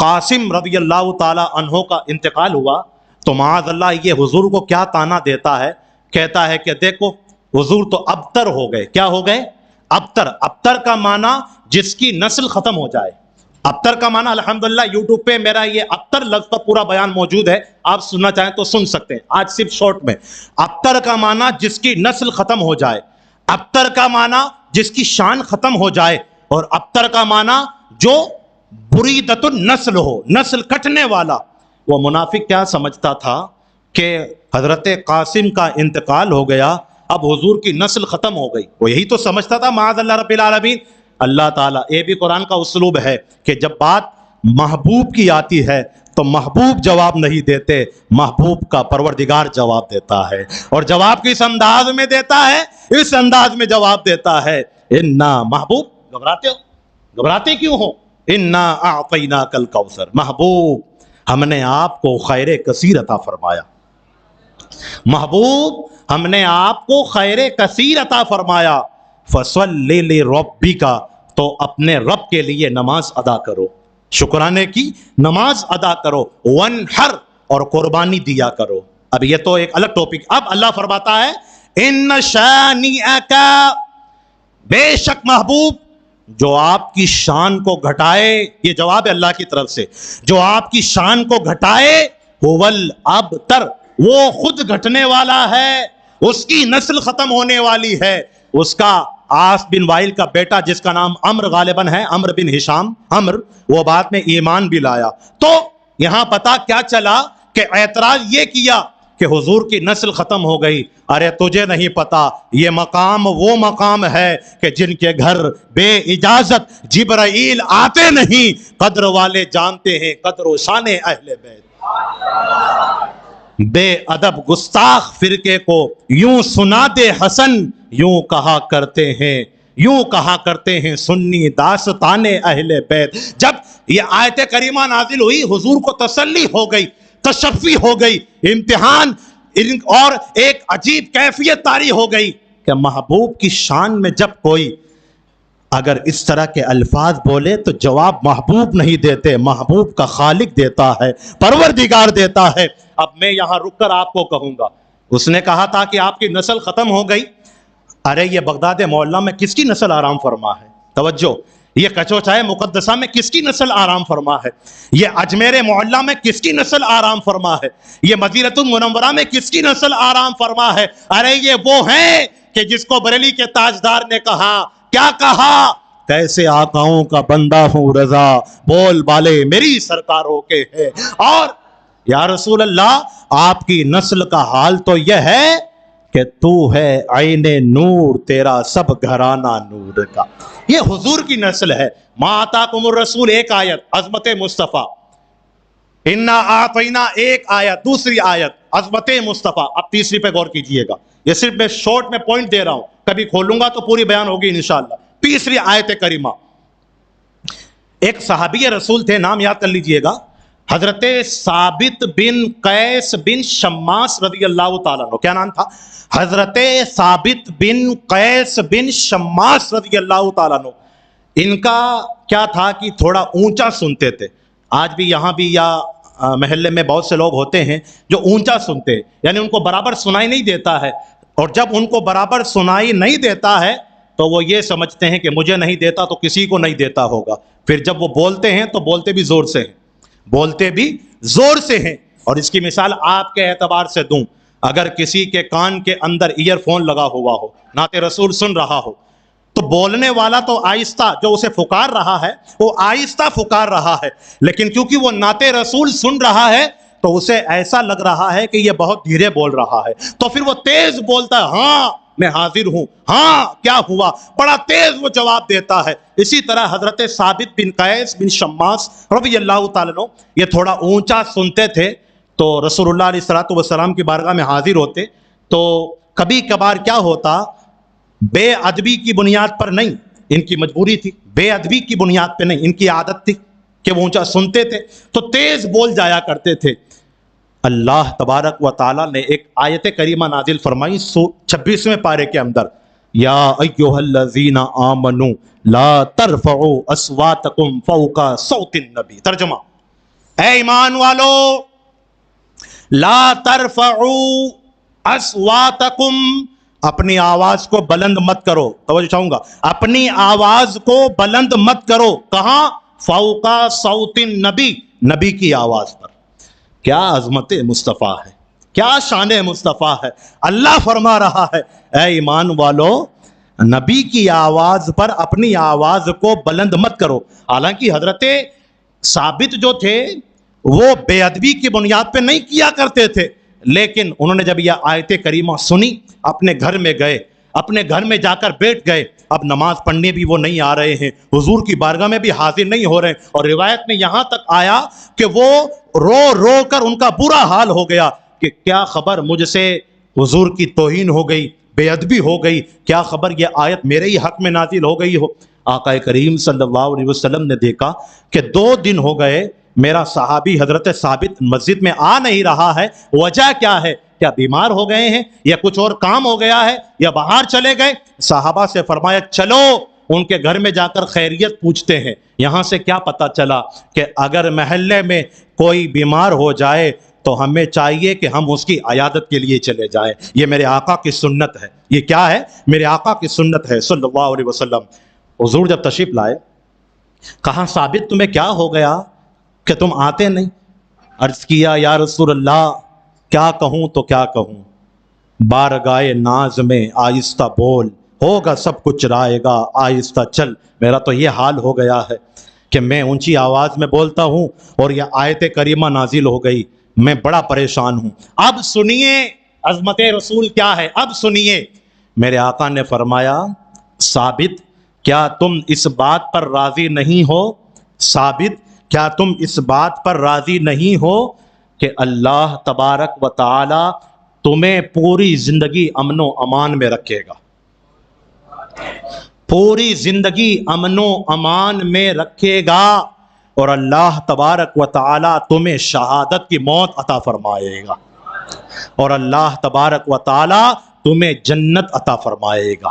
قاسم رضی اللہ تعالی عنہ کا انتقال ہوا تو معاذ اللہ یہ حضور کو کیا طعنہ دیتا ہے، کہتا ہے کہ دیکھو حضور تو ابتر ہو گئے. کیا ہو گئے؟ ابتر. ابتر کا معنی جس کی نسل ختم ہو جائے. ابتر کا معنی الحمدللہ یوٹیوب پہ میرا یہ ابتر لفظ کا پورا بیان موجود ہے، آپ سننا چاہیں تو سن سکتے ہیں آج صرف شارٹ میں. ابتر کا معنی جس کی نسل ختم ہو جائے، ابتر کا معنی جس کی شان ختم ہو جائے، اور ابتر کا معنی جو بریدت النسل ہو، نسل کٹنے والا. وہ منافق کیا سمجھتا تھا کہ حضرت قاسم کا انتقال ہو گیا، اب حضور کی نسل ختم ہو گئی. وہ یہی تو سمجھتا تھا معاذ اللہ رب العالمین. اللہ تعالیٰ، یہ بھی قرآن کا اسلوب ہے کہ جب بات محبوب کی آتی ہے تو محبوب جواب نہیں دیتے، محبوب کا پروردگار جواب دیتا ہے. اور جواب کس انداز میں دیتا ہے؟ اس انداز میں جواب دیتا ہے، انا محبوب. گھبراتے ہو؟ گھبراتے کیوں ہو؟ انا اعطیناک الکوثر. محبوب، ہم نے آپ کو خیر کثیر عطا فرمایا. محبوب، ہم نے آپ کو خیر کثیر عطا فرمایا. فصلی لربک، تو اپنے رب کے لیے نماز ادا کرو، شکرانے کی نماز ادا کرو. وانحر، اور قربانی دیا کرو. اب یہ تو ایک الگ ٹاپک. اب اللہ فرماتا ہے ان شانئک، بے شک محبوب جو آپ کی شان کو گھٹائے، یہ جواب ہے اللہ کی طرف سے، جو آپ کی شان کو گھٹائے، هو الابتر، وہ خود گھٹنے والا ہے، اس کی نسل ختم ہونے والی ہے. اس کا عاص بن وائل کا بیٹا جس کا نام عمر غالباً ہے، عمر بن ہشام، عمر، وہ بعد میں ایمان بھی لایا. تو یہاں پتا کیا چلا کہ اعتراض یہ کیا کہ حضور کی نسل ختم ہو گئی. ارے تجھے نہیں پتا یہ مقام وہ مقام ہے کہ جن کے گھر بے اجازت جبرائیل آتے نہیں. قدر والے جانتے ہیں قدر و شان اہل بیت. بے ادب گستاخ فرقے کو یوں سنا دے حسن، یوں کہا کرتے ہیں سنی داستان اہل بیت. جب یہ آیت کریمہ نازل ہوئی حضور کو تسلی ہو گئی، تشفی ہو گئی، امتحان اور ایک عجیب کیفیت طاری ہو گئی کہ محبوب کی شان میں جب کوئی اگر اس طرح کے الفاظ بولے تو جواب محبوب نہیں دیتے، محبوب کا خالق دیتا ہے، پروردگار دیتا ہے. اب میں یہاں رک کر آپ کو کہوں گا، اس نے کہا تھا کہ آپ کی نسل ختم ہو گئی. ارے یہ بغداد معلیٰ میں کس کی نسل آرام فرما ہے؟ توجہ، یہ کچوچائے مقدسہ میں کس کی نسل آرام فرما ہے؟ یہ اجمیر معلیٰ میں کس کی نسل آرام فرما ہے؟ یہ مدینہ المنورہ میں کس کی نسل آرام فرما ہے؟ ارے یہ وہ ہیں کہ جس کو بریلی کے تاجدار نے کہا، کیا کہا؟ کیسے آقاؤں کا بندہ ہوں رضا، بول بالے میری سرکاروں کے ہے. اور یا رسول اللہ، آپ کی نسل کا حال تو یہ ہے کہ تو ہے عین نور، تیرا سب گھرانہ نور کا. یہ حضور کی نسل ہے. ما آتاکم الرسول، ایک آیت عظمت مصطفیٰ، انا آتینا ایک آیت، دوسری آیت عظمت مصطفیٰ. اب تیسری پہ غور کیجئے گا، یہ صرف میں شارٹ میں پوائنٹ دے رہا ہوں، کبھی کھولوں گا تو پوری بیان ہوگی انشاءاللہ. تیسری آیت کریمہ، ایک صحابی رسول تھے، نام یاد کر لیجئے گا، حضرت ثابت بن قیس بن شماس رضی اللہ تعالیٰ عنہ. کیا نام تھا؟ حضرت ثابت بن قیس بن شماس رضی اللہ تعالیٰ عنہ. ان کا کیا تھا کہ تھوڑا اونچا سنتے تھے. آج بھی یہاں بھی یا محلے میں بہت سے لوگ ہوتے ہیں جو اونچا سنتے ہیں، یعنی ان کو برابر سنائی نہیں دیتا ہے، اور جب ان کو برابر سنائی نہیں دیتا ہے تو وہ یہ سمجھتے ہیں کہ مجھے نہیں دیتا تو کسی کو نہیں دیتا ہوگا. پھر جب وہ بولتے ہیں تو بولتے بھی زور سے ہیں، بولتے بھی زور سے ہیں. اور اس کی مثال آپ کے اعتبار سے دوں، اگر کسی کے کان کے اندر ایئر فون لگا ہوا ہو، نعت رسول سن رہا ہو، تو بولنے والا تو آہستہ، جو اسے پکار رہا ہے وہ آہستہ پکار رہا ہے، لیکن کیونکہ وہ نعت رسول سن رہا ہے تو اسے ایسا لگ رہا ہے کہ یہ بہت دھیرے بول رہا ہے، تو پھر وہ تیز بولتا ہے، ہاں میں حاضر ہوں، ہاں کیا ہوا، بڑا تیز وہ جواب دیتا ہے. اسی طرح حضرت ثابت بن قیس بن شماس رضی اللہ تعالیٰ عنہ یہ تھوڑا اونچا سنتے تھے، تو رسول اللہ علیہ الصلوۃ والسلام کی بارگاہ میں حاضر ہوتے تو کبھی کبھار کیا ہوتا، بے ادبی کی بنیاد پر نہیں، ان کی مجبوری تھی، بے ادبی کی بنیاد پہ نہیں، ان کی عادت تھی کہ وہ اونچا سنتے تھے تو تیز بول جایا کرتے تھے. اللہ تبارک و تعالیٰ نے ایک آیت کریمہ نازل فرمائی 26ویں پارے کے اندر، یا ایھا الذین آمنوا لا ترفعوا اصواتکم فوق صوت النبی. ترجمہ، اے ایمان والو لا ترفعوا اصواتکم، اپنی آواز کو بلند مت کرو. توجہ چاہوں گا، اپنی آواز کو بلند مت کرو. کہاں؟ فوق صوت النبی، نبی کی آواز پر. کیا عظمت مصطفیٰ ہے، کیا شان مصطفیٰ ہے. اللہ فرما رہا ہے اے ایمان والو نبی کی آواز پر اپنی آواز کو بلند مت کرو. حالانکہ حضرت ثابت جو تھے وہ بے ادبی کی بنیاد پہ نہیں کیا کرتے تھے، لیکن انہوں نے جب یہ آیت کریمہ سنی اپنے گھر میں گئے، اپنے گھر میں جا کر بیٹھ گئے. اب نماز پڑھنے بھی وہ نہیں آ رہے ہیں، حضور کی بارگاہ میں بھی حاضر نہیں ہو رہے ہیں، اور روایت میں یہاں تک آیا کہ وہ رو رو کر ان کا برا حال ہو گیا کہ کیا خبر مجھ سے حضور کی توہین ہو گئی، بے ادبی ہو گئی، کیا خبر یہ آیت میرے ہی حق میں نازل ہو گئی ہو. آقا کریم صلی اللہ علیہ وسلم نے دیکھا کہ 2 دن ہو گئے میرا صحابی حضرت ثابت مسجد میں آ نہیں رہا ہے. وجہ کیا ہے؟ کیا بیمار ہو گئے ہیں یا کچھ اور کام ہو گیا ہے یا باہر چلے گئے؟ صحابہ سے فرمایا چلو ان کے گھر میں جا کر خیریت پوچھتے ہیں. یہاں سے کیا پتا چلا کہ اگر محلے میں کوئی بیمار ہو جائے تو ہمیں چاہیے کہ ہم اس کی عیادت کے لیے چلے جائیں. یہ میرے آقا کی سنت ہے. یہ کیا ہے؟ میرے آقا کی سنت ہے صلی اللہ علیہ وسلم. حضور جب تشریف لائے کہا ثابت تمہیں کیا ہو گیا کہ تم آتے نہیں؟ عرض کیا یا رسول اللہ کیا کہوں تو کیا کہوں، بارگاہ ناز میں آہستہ بول، ہوگا سب کچھ رائے گا آہستہ چل. میرا تو یہ حال ہو گیا ہے کہ میں اونچی آواز میں بولتا ہوں اور یہ آیت کریمہ نازل ہو گئی، میں بڑا پریشان ہوں. اب سنیے عظمت رسول کیا ہے، اب سنیے. میرے آقا نے فرمایا ثابت کیا تم اس بات پر راضی نہیں ہو؟ ثابت کیا تم اس بات پر راضی نہیں ہو کہ اللہ تبارک و تعالی تمہیں پوری زندگی امن و امان میں رکھے گا؟ پوری زندگی امن و امان میں رکھے گا، اور اللہ تبارک و تعالی تمہیں شہادت کی موت عطا فرمائے گا، اور اللہ تبارک و تعالی تمہیں جنت عطا فرمائے گا.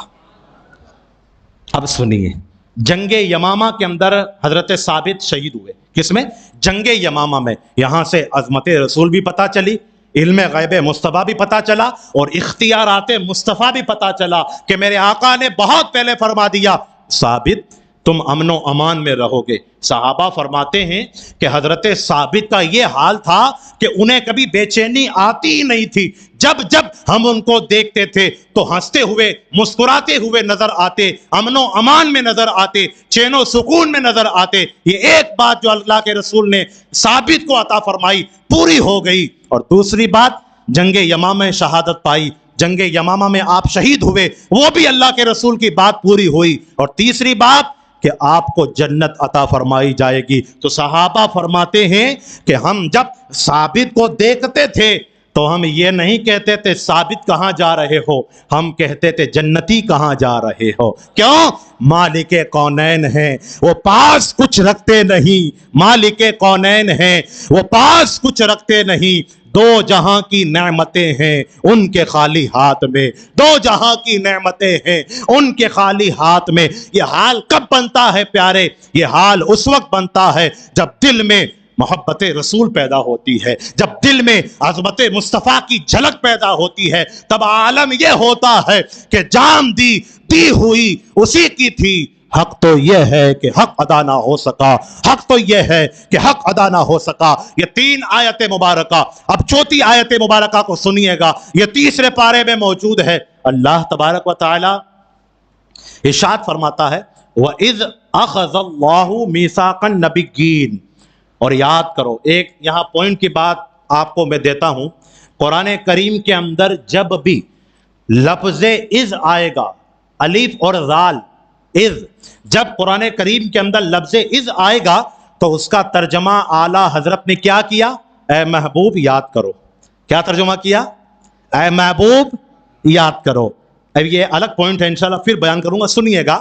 اب سنیے، جنگ یمامہ کے اندر حضرت ثابت شہید ہوئے. کس میں؟ جنگ یمامہ میں. یہاں سے عظمت رسول بھی پتہ چلی، علم غیب مصطفیٰ بھی پتہ چلا، اور اختیارات مصطفیٰ بھی پتہ چلا کہ میرے آقا نے بہت پہلے فرما دیا ثابت تم امن و امان میں رہو گے. صحابہ فرماتے ہیں کہ حضرت ثابت کا یہ حال تھا کہ انہیں کبھی بے چینی آتی ہی نہیں تھی. جب جب ہم ان کو دیکھتے تھے تو ہنستے ہوئے مسکراتے ہوئے نظر آتے، امن و امان میں نظر آتے، چین و سکون میں نظر آتے. یہ ایک بات جو اللہ کے رسول نے ثابت کو عطا فرمائی پوری ہو گئی. اور دوسری بات، جنگ یمامہ میں شہادت پائی، جنگ یمامہ میں آپ شہید ہوئے، وہ بھی اللہ کے رسول کی بات پوری ہوئی. اور تیسری بات کہ آپ کو جنت عطا فرمائی جائے گی. تو صحابہ فرماتے ہیں کہ ہم جب ثابت کو دیکھتے تھے تو ہم یہ نہیں کہتے تھے ثابت کہاں جا رہے ہو، ہم کہتے تھے جنتی کہاں جا رہے ہو. کیوں؟ مالک کونین ہیں، وہ پاس کچھ رکھتے نہیں. مالک کونین ہیں، وہ پاس کچھ رکھتے نہیں. 2 جہاں کی نعمتیں ہیں ان کے خالی ہاتھ میں، 2 جہاں کی نعمتیں ہیں ان کے خالی ہاتھ میں. یہ حال کب بنتا ہے پیارے؟ یہ حال اس وقت بنتا ہے جب دل میں محبت رسول پیدا ہوتی ہے، جب دل میں عظمت مصطفیٰ کی جھلک پیدا ہوتی ہے. تب عالم یہ ہوتا ہے کہ جان دی ہوئی اسی کی تھی. حق تو یہ ہے کہ حق ادا نہ ہو سکا، حق تو یہ ہے کہ حق ادا نہ ہو سکا. یہ 3 آیت مبارکہ. اب چوتھی آیت مبارکہ کو سنیے گا، یہ تیسرے پارے میں موجود ہے. اللہ تبارک و تعالی ارشاد فرماتا ہے وَإِذْ أَخَذَ اللَّهُ مِيثَاقَ النَّبِيِّينَ. اور یاد کرو، ایک یہاں پوائنٹ کی بات آپ کو میں دیتا ہوں. قرآن کریم کے اندر جب بھی لفظ اذ آئے گا، الف اور زال، اذ، جب قرآن کریم کے اندر لفظ اذ آئے گا تو اس کا ترجمہ اعلیٰ حضرت نے کیا کیا؟ اے محبوب یاد کرو. کیا ترجمہ کیا؟ اے محبوب یاد کرو. اب یہ الگ پوائنٹ ہے، انشاءاللہ پھر بیان کروں گا، سنیے گا.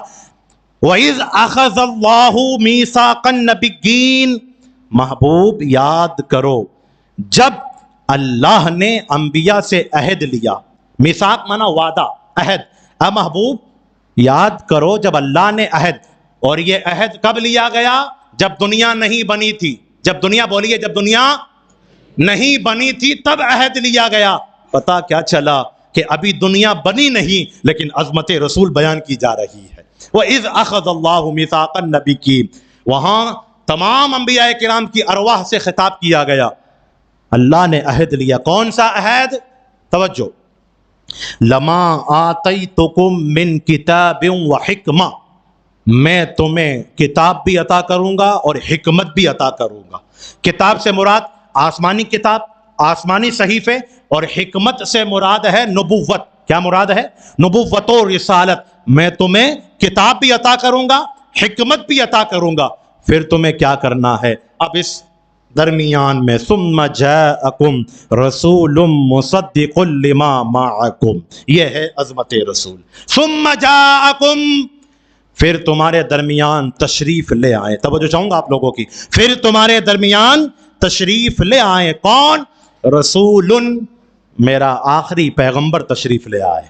وَإِذْ أَخَذَ اللَّهُ مِيثَاقَ النَّبِيِّينَ. محبوب یاد کرو جب اللہ نے انبیاء سے عہد لیا. میثاق مانا وعدہ، عہد. اے محبوب یاد کرو جب اللہ نے عہد، اور یہ عہد کب لیا گیا؟ جب دنیا نہیں بنی تھی. جب دنیا بولی ہے جب دنیا نہیں بنی تھی تب عہد لیا گیا. پتا کیا چلا کہ ابھی دنیا بنی نہیں لیکن عظمت رسول بیان کی جا رہی ہے. وَإِذْ أَخَذَ اللَّهُ مِيثَاقَ النَّبِيِّينَ, وہاں تمام انبیاء کرام کی ارواح سے خطاب کیا گیا. اللہ نے عہد لیا. کون سا عہد؟ توجہ. لما آتیتکم من کتاب و حکمہ, میں تمہیں کتاب بھی عطا کروں گا اور حکمت بھی عطا کروں گا. کتاب سے مراد آسمانی کتاب, آسمانی صحیفے, اور حکمت سے مراد ہے نبوت. کیا مراد ہے؟ نبوت و رسالت. میں تمہیں کتاب بھی عطا کروں گا, حکمت بھی عطا کروں گا. پھر تمہیں کیا کرنا ہے؟ اب اس درمیان میں ثم جاءکم رسول مصدق لما معکم, یہ ہے عظمت رسول. ثم جاءکم, پھر تمہارے درمیان تشریف لے آئے. توجہ چاہوں گا آپ لوگوں کی. پھر تمہارے درمیان تشریف لے آئے. کون؟ رسول, میرا آخری پیغمبر تشریف لے آئے.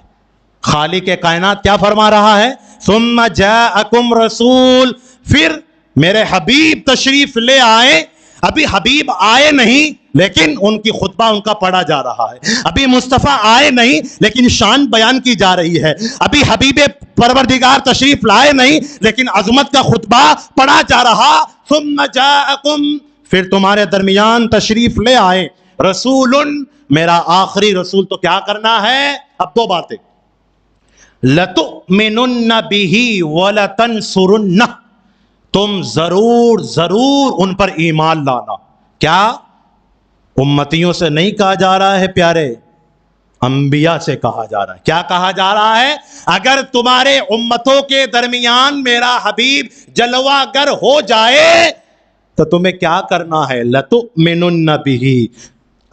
خالق کائنات کیا فرما رہا ہے؟ ثم جاءکم رسول, پھر میرے حبیب تشریف لے آئے. ابھی حبیب آئے نہیں لیکن ان کی خطبہ ان کا پڑھا جا رہا ہے. ابھی مصطفیٰ آئے نہیں لیکن شان بیان کی جا رہی ہے. ابھی حبیب پروردگار تشریف لائے نہیں لیکن عظمت کا خطبہ پڑھا جا رہا. ثم جاءکم, پھر تمہارے درمیان تشریف لے آئے. رسول, میرا آخری رسول. تو کیا کرنا ہے؟ اب دو باتیں. لَتُؤْمِنُنَّ بِهِ وَلَتَنْصُرُنَّهُ, تم ضرور ان پر ایمان لانا. کیا امتیوں سے نہیں کہا جا رہا ہے پیارے, انبیاء سے کہا جا رہا ہے. کیا کہا جا رہا ہے؟ اگر تمہارے امتوں کے درمیان میرا حبیب جلوہ گر ہو جائے تو تمہیں کیا کرنا ہے؟ لَتُؤْمِنُنَّ بِهِ.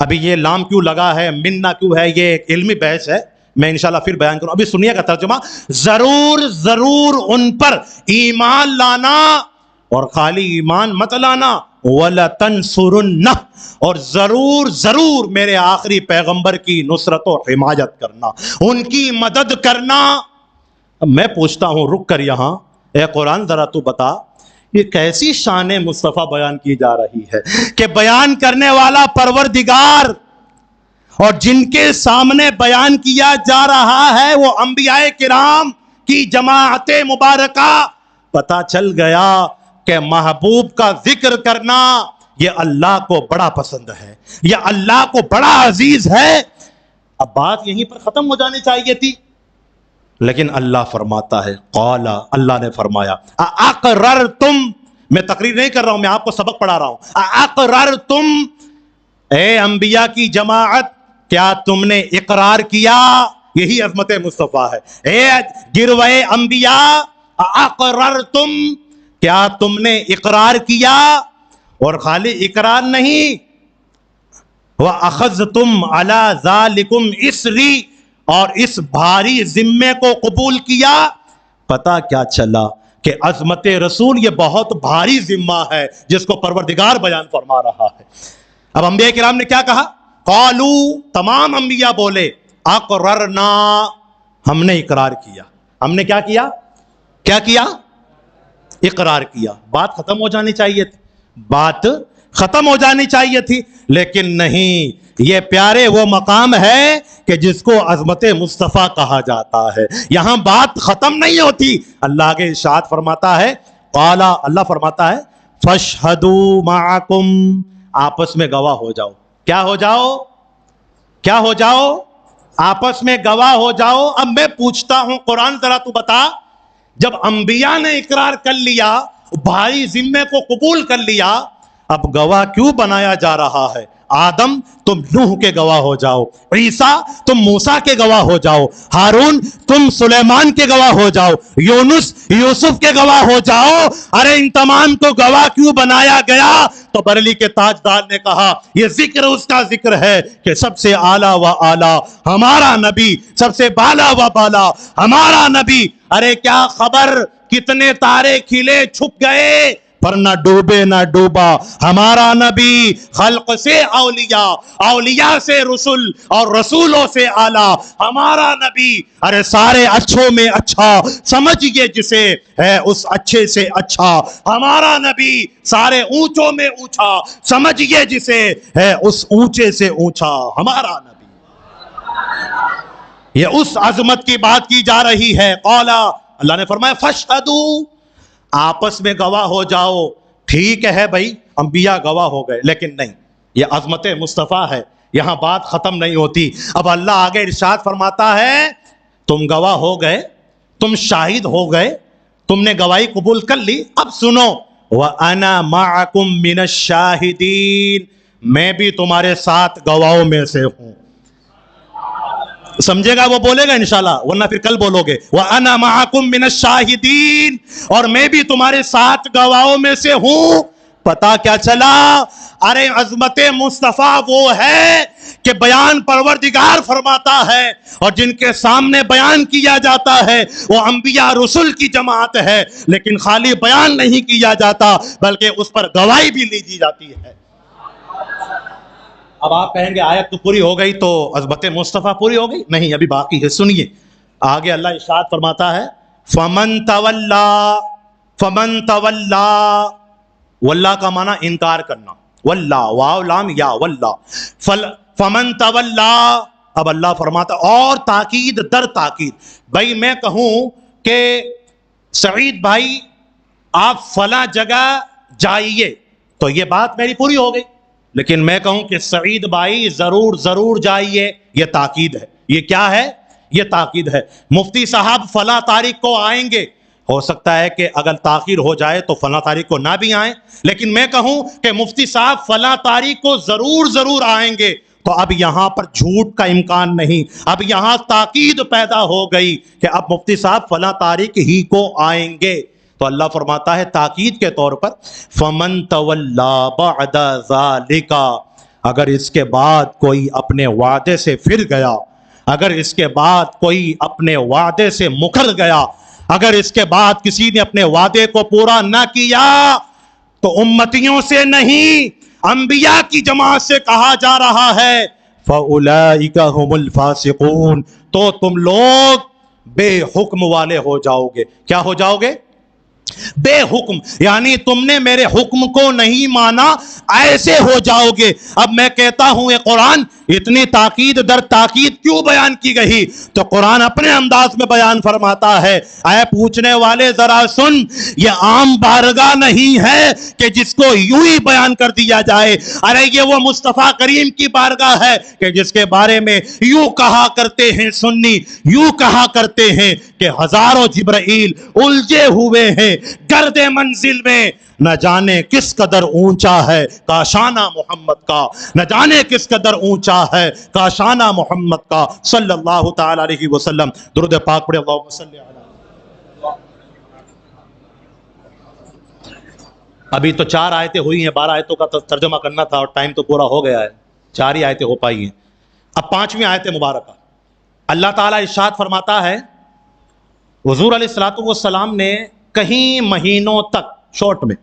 ابھی یہ لام کیوں لگا ہے, مننا کیوں ہے, یہ ایک علمی بحث ہے, میں انشاءاللہ پھر بیان کروں. ابھی سنیے گا ترجمہ. ضرور ان پر ایمان لانا, اور خالی ایمان مت لانا. وَلَتَنْصُرُنَّهُ, اور ضرور میرے آخری پیغمبر کی نصرت و حمایت کرنا, ان کی مدد کرنا. اب میں پوچھتا ہوں, رک کر یہاں, اے قرآن ذرا تو بتا, یہ کیسی شان مصطفیٰ بیان کی جا رہی ہے کہ بیان کرنے والا پروردگار اور جن کے سامنے بیان کیا جا رہا ہے وہ انبیاء کرام کی جماعت مبارکہ. پتہ چل گیا کہ محبوب کا ذکر کرنا یہ اللہ کو بڑا پسند ہے, یہ اللہ کو بڑا عزیز ہے. اب بات یہیں پر ختم ہو جانی چاہیے تھی, لیکن اللہ فرماتا ہے, قال, اللہ نے فرمایا, اقررتم, میں تقریر نہیں کر رہا ہوں, میں آپ کو سبق پڑھا رہا ہوں. اقررتم, اے انبیاء کی جماعت, کیا تم نے اقرار کیا؟ یہی عظمت مصطفیٰ ہے. اے گروہ انبیاء, اقررتم, کیا تم نے اقرار کیا؟ اور خالی اقرار نہیں, وَأَخَذْتُمْ عَلَى ذَلِكُمْ إِسْرِي, اور اس بھاری ذمے کو قبول کیا. پتہ کیا چلا کہ عظمت رسول یہ بہت بھاری ذمہ ہے جس کو پروردگار بیان فرما رہا ہے. اب انبیاء کرام نے کیا کہا؟ قالو, تمام انبیاء بولے, اقررنا, ہم نے اقرار کیا. ہم نے کیا کیا؟ کیا کیا؟ اقرار کیا. بات ختم ہو جانی چاہیے تھی, بات ختم ہو جانی چاہیے تھی, لیکن نہیں. یہ پیارے وہ مقام ہے کہ جس کو عظمت مصطفیٰ کہا جاتا ہے. یہاں بات ختم نہیں ہوتی. اللہ کے ارشاد فرماتا ہے, قال, اللہ فرماتا ہے, فاشہدوا معکم, آپس میں گواہ ہو جاؤ. کیا ہو جاؤ؟ کیا ہو جاؤ؟ آپس میں گواہ ہو جاؤ. اب میں پوچھتا ہوں, قرآن ذرا تو بتا, جب انبیاء نے اقرار کر لیا, بھاری ذمے کو قبول کر لیا, اب گواہ کیوں بنایا جا رہا ہے؟ آدم تم نوح کے گواہ ہو جاؤ, عیسیٰ تم موسیٰ کے گواہ ہو جاؤ, ہارون تم سلیمان کے گواہ ہو جاؤ, یونس یوسف کے گواہ ہو جاؤ. ارے ان تمام کو گواہ کیوں بنایا گیا؟ تو بریلی کے تاجدار نے کہا یہ ذکر اس کا ذکر ہے کہ سب سے اعلیٰ و اعلیٰ ہمارا نبی, سب سے بالا و بالا ہمارا نبی. ارے کیا خبر کتنے تارے کھلے چھپ گئے, پر نہ ڈوبے نہ ڈوبا. ہمارا نبی خلق سے اولیاء، اولیاء سے رسول اور رسولوں سے اعلیٰ. ہمارا نبی ارے سارے اچھوں میں اچھا، سمجھئے جسے ہے اس اچھے سے اچھا. ہمارا نبی سارے اونچوں میں اونچا، سمجھئے جسے ہے اس اونچے سے اونچا. ہمارا نبی، یہ اس عظمت کی بات کی جا رہی ہے. قالا، اللہ نے فرمایا فاشہدوا، آپس میں گواہ ہو جاؤ. ٹھیک ہے بھائی، انبیاء گواہ ہو گئے، لیکن نہیں، یہ عظمت مصطفیٰ ہے، یہاں بات ختم نہیں ہوتی. اب اللہ آگے ارشاد فرماتا ہے تم گواہ ہو گئے، تم شاہد ہو گئے، تم نے گواہی قبول کر لی. اب سنو، وَأَنَا مَعَكُمْ مِنَ الشَّاهِدِينَ، میں بھی تمہارے ساتھ گواہوں میں سے ہوں. سمجھے گا وہ بولے گا انشاءاللہ، ورنہ پھر کل بولو گے. وَأَنَا مَعَكُمْ مِنَ الشَّاهِدِينَ، اور میں بھی تمہارے ساتھ گواہوں میں سے ہوں. پتا کیا چلا؟ ارے عظمت مصطفیٰ وہ ہے کہ بیان پروردگار فرماتا ہے، اور جن کے سامنے بیان کیا جاتا ہے وہ انبیاء رسول کی جماعت ہے. لیکن خالی بیان نہیں کیا جاتا بلکہ اس پر گواہی بھی لی جاتی ہے. اب آپ کہیں گے آیت تو پوری ہو گئی تو عظمت مصطفیٰ پوری ہو گئی؟ نہیں، ابھی باقی ہے. سنیے آگے اللہ ارشاد فرماتا ہے فَمَن تَوَلَّا، واللہ کا معنی انکار کرنا، واللہ واو لام یا واللہ. فَمَن تَوَلَّا، اب اللہ فرماتا اور تاکید در تاکید. بھائی میں کہوں کہ سعید بھائی آپ فلاں جگہ جائیے تو یہ بات میری پوری ہو گئی، لیکن میں کہوں کہ سعید بھائی ضرور جائیے، یہ تاکید ہے. یہ کیا ہے؟ یہ تاکید ہے. مفتی صاحب فلاں تاریخ کو آئیں گے، ہو سکتا ہے کہ اگر تاخیر ہو جائے تو فلاں تاریخ کو نہ بھی آئیں، لیکن میں کہوں کہ مفتی صاحب فلاں تاریخ کو ضرور آئیں گے تو اب یہاں پر جھوٹ کا امکان نہیں. اب یہاں تاکید پیدا ہو گئی کہ اب مفتی صاحب فلاں تاریخ ہی کو آئیں گے. تو اللہ فرماتا ہے تاکید کے طور پر فَمَن تَوَلَّا بَعْدَ ذَلِكَ، اگر اس کے بعد کوئی اپنے وعدے سے پھر گیا، اگر اس کے بعد کوئی اپنے وعدے سے مکر گیا، اگر اس کے بعد کسی نے اپنے وعدے کو پورا نہ کیا، تو امتیوں سے نہیں انبیاء کی جماعت سے کہا جا رہا ہے فَأُولَئِكَ هُمُ الْفَاسِقُونَ، تو تم لوگ بے حکم والے ہو جاؤ گے. کیا ہو جاؤ گے؟ بے حکم، یعنی تم نے میرے حکم کو نہیں مانا، ایسے ہو جاؤ گے. اب میں کہتا ہوں یہ قرآن اتنی تاکید در تاکید کیوں بیان کی گئی؟ تو قرآن اپنے انداز میں بیان فرماتا ہے اے پوچھنے والے ذرا سن، یہ عام بارگاہ نہیں ہے کہ جس کو یوں ہی بیان کر دیا جائے. ارے یہ وہ مصطفیٰ کریم کی بارگاہ ہے کہ جس کے بارے میں یوں کہا کرتے ہیں سنی، یوں کہا کرتے ہیں کہ ہزاروں جبرائیل الجھے ہوئے ہیں گرد منزل میں، نہ جانے کس قدر اونچا ہے کاشانہ محمد کا، نہ جانے کس قدر اونچا ہے کاشانہ محمد کا صلی اللہ تعالی علیہ وسلم. درود پاک پڑھے اللہم صلی علیہ. ابھی تو 4 آیتیں ہوئی ہیں، 12 آیتوں کا ترجمہ کرنا تھا اور ٹائم تو پورا ہو گیا ہے، 4 ہی آیتیں ہو پائی ہیں. اب 5ویں آیت مبارکہ اللہ تعالیٰ ارشاد فرماتا ہے حضور علیہ الصلوۃ والسلام نے کہیں مہینوں تک شورٹ میں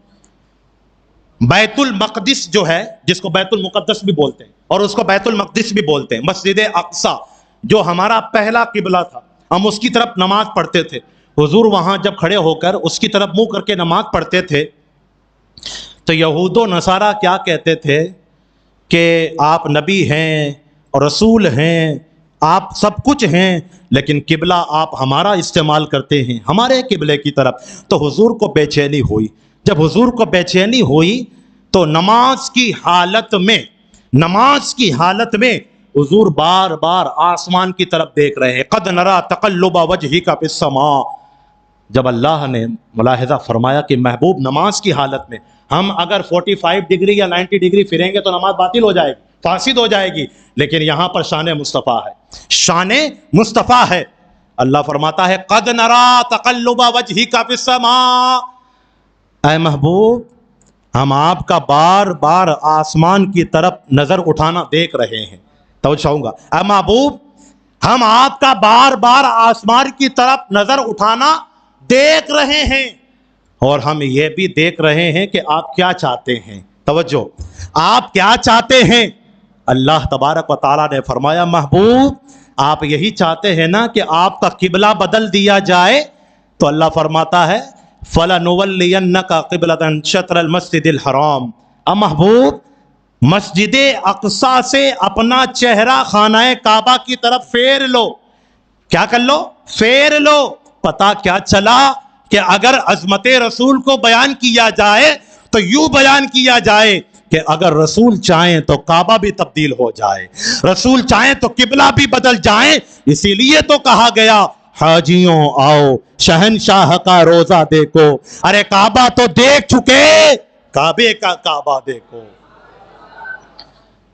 بیت المقدس جو ہے، جس کو بیت المقدس بھی بولتے ہیں اور اس کو بیت المقدس بھی بولتے ہیں، مسجد اقصی جو ہمارا پہلا قبلہ تھا، ہم اس کی طرف نماز پڑھتے تھے. حضور وہاں جب کھڑے ہو کر اس کی طرف منہ کر کے نماز پڑھتے تھے تو یہود و نصارہ کیا کہتے تھے کہ آپ نبی ہیں اور رسول ہیں، آپ سب کچھ ہیں، لیکن قبلہ آپ ہمارا استعمال کرتے ہیں، ہمارے قبلے کی طرف. تو حضور کو بے چینی ہوئی. جب حضور کو بے چینی ہوئی تو نماز کی حالت میں حضور بار بار آسمان کی طرف دیکھ رہے ہیں. قد نرا تقلب وجہک فی السماء. جب اللہ نے ملاحظہ فرمایا کہ محبوب نماز کی حالت میں ہم اگر 45 ڈگری یا 90 ڈگری پھریں گے تو نماز باطل ہو جائے گی، فاسد ہو جائے گی، لیکن یہاں پر شان مصطفیٰ ہے، شان مصطفیٰ ہے. اللہ فرماتا ہے قد نرا تقلب وجہک فی السماء، اے محبوب ہم آپ کا بار بار آسمان کی طرف نظر اٹھانا دیکھ رہے ہیں. توجہ چاہوں گا، اے محبوب ہم آپ کا بار بار آسمان کی طرف نظر اٹھانا دیکھ رہے ہیں. اور ہم یہ بھی دیکھ رہے ہیں کہ آپ کیا چاہتے ہیں. توجہ, آپ کیا چاہتے ہیں؟ اللہ تبارک و تعالیٰ نے فرمایا محبوب آپ یہی چاہتے ہیں نا کہ آپ کا قبلہ بدل دیا جائے؟ تو اللہ فرماتا ہے فَلَنُوَلِّيَنَّكَ قِبْلَةً شَطْرَ الْمَسْجِدِ الْحَرَامِ. محبوب مسجد اقصیٰ سے اپنا چہرہ خانہ کعبہ کی طرف پھیر لو. کیا کر لو؟ پھیر لو. پتا کیا چلا کہ اگر عظمت رسول کو بیان کیا جائے تو یوں بیان کیا جائے کہ اگر رسول چاہیں تو کعبہ بھی تبدیل ہو جائے, رسول چاہیں تو قبلہ بھی بدل جائیں. اسی لیے تو کہا گیا حاجیوں آؤ شہنشاہ کا روزہ دیکھو. ارے کعبہ تو دیکھ چکے, کعبے کا کعبہ دیکھو.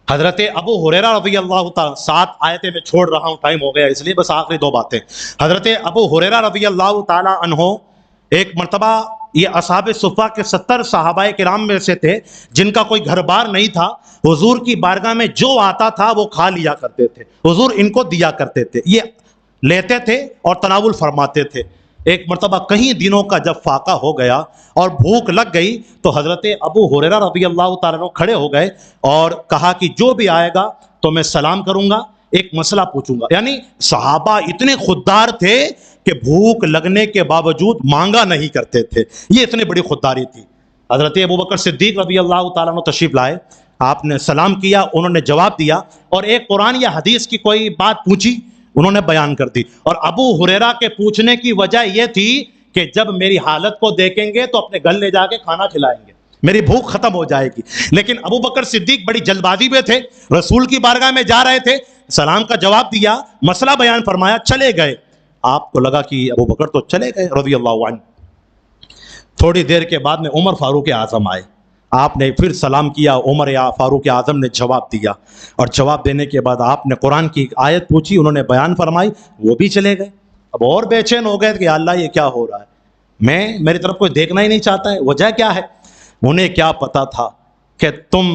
حضرت ابو ہریرہ رضی اللہ تعالیٰ, 7 آیتیں میں چھوڑ رہا ہوں, ٹائم ہو گیا اس لیے بس آخری 2 باتیں. حضرت ابو ہریرہ رضی اللہ تعالیٰ عنہ ایک مرتبہ, یہ اصحاب صفہ کے 70 صحابہ کرام میں سے تھے جن کا کوئی گھر بار نہیں تھا. حضور کی بارگاہ میں جو آتا تھا وہ کھا لیا کرتے تھے, حضور ان کو دیا کرتے تھے, یہ لیتے تھے اور تناول فرماتے تھے. ایک مرتبہ کہیں دنوں کا جب فاقہ ہو گیا اور بھوک لگ گئی تو حضرت ابو ہریرہ رضی اللہ تعالیٰ عنہ کھڑے ہو گئے اور کہا کہ جو بھی آئے گا تو میں سلام کروں گا, ایک مسئلہ پوچھوں گا. یعنی صحابہ اتنے خوددار تھے کہ بھوک لگنے کے باوجود مانگا نہیں کرتے تھے, یہ اتنی بڑی خودداری تھی. حضرت ابوبکر صدیق رضی اللہ تعالیٰ عنہ تشریف لائے, آپ نے سلام کیا, انہوں نے جواب دیا اور ایک قرآن یا حدیث کی کوئی بات پوچھی, انہوں نے بیان کر دی. اور ابو ہریرہ کے پوچھنے کی وجہ یہ تھی کہ جب میری حالت کو دیکھیں گے تو اپنے گھر لے جا کے کھانا کھلائیں گے, میری بھوک ختم ہو جائے گی. لیکن ابو بکر صدیق بڑی جلد بازی میں تھے, رسول کی بارگاہ میں جا رہے تھے, سلام کا جواب دیا, مسئلہ بیان فرمایا, چلے گئے. آپ کو لگا کہ ابو بکر تو چلے گئے رضی اللہ عنہ. تھوڑی دیر کے بعد میں عمر فاروق اعظم آئے, آپ نے پھر سلام کیا, عمر یا فاروق اعظم نے جواب دیا اور جواب دینے کے بعد آپ نے قرآن کی آیت پوچھی, انہوں نے بیان فرمائی, وہ بھی چلے گئے. اب اور بے چین ہو گئے کہ اللہ یہ کیا ہو رہا ہے, میری طرف کوئی دیکھنا ہی نہیں چاہتا ہے, وجہ کیا ہے؟ انہیں کیا پتا تھا کہ تم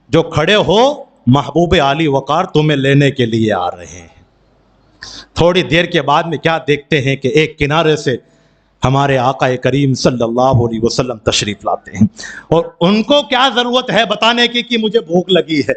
جو کھڑے ہو محبوب عالی وقار تمہیں لینے کے لیے آ رہے ہیں. تھوڑی دیر کے بعد میں کیا دیکھتے ہیں کہ ایک کنارے سے ہمارے آقا کریم صلی اللہ علیہ وسلم تشریف لاتے ہیں, اور ان کو کیا ضرورت ہے بتانے کی کہ مجھے بھوک لگی ہے؟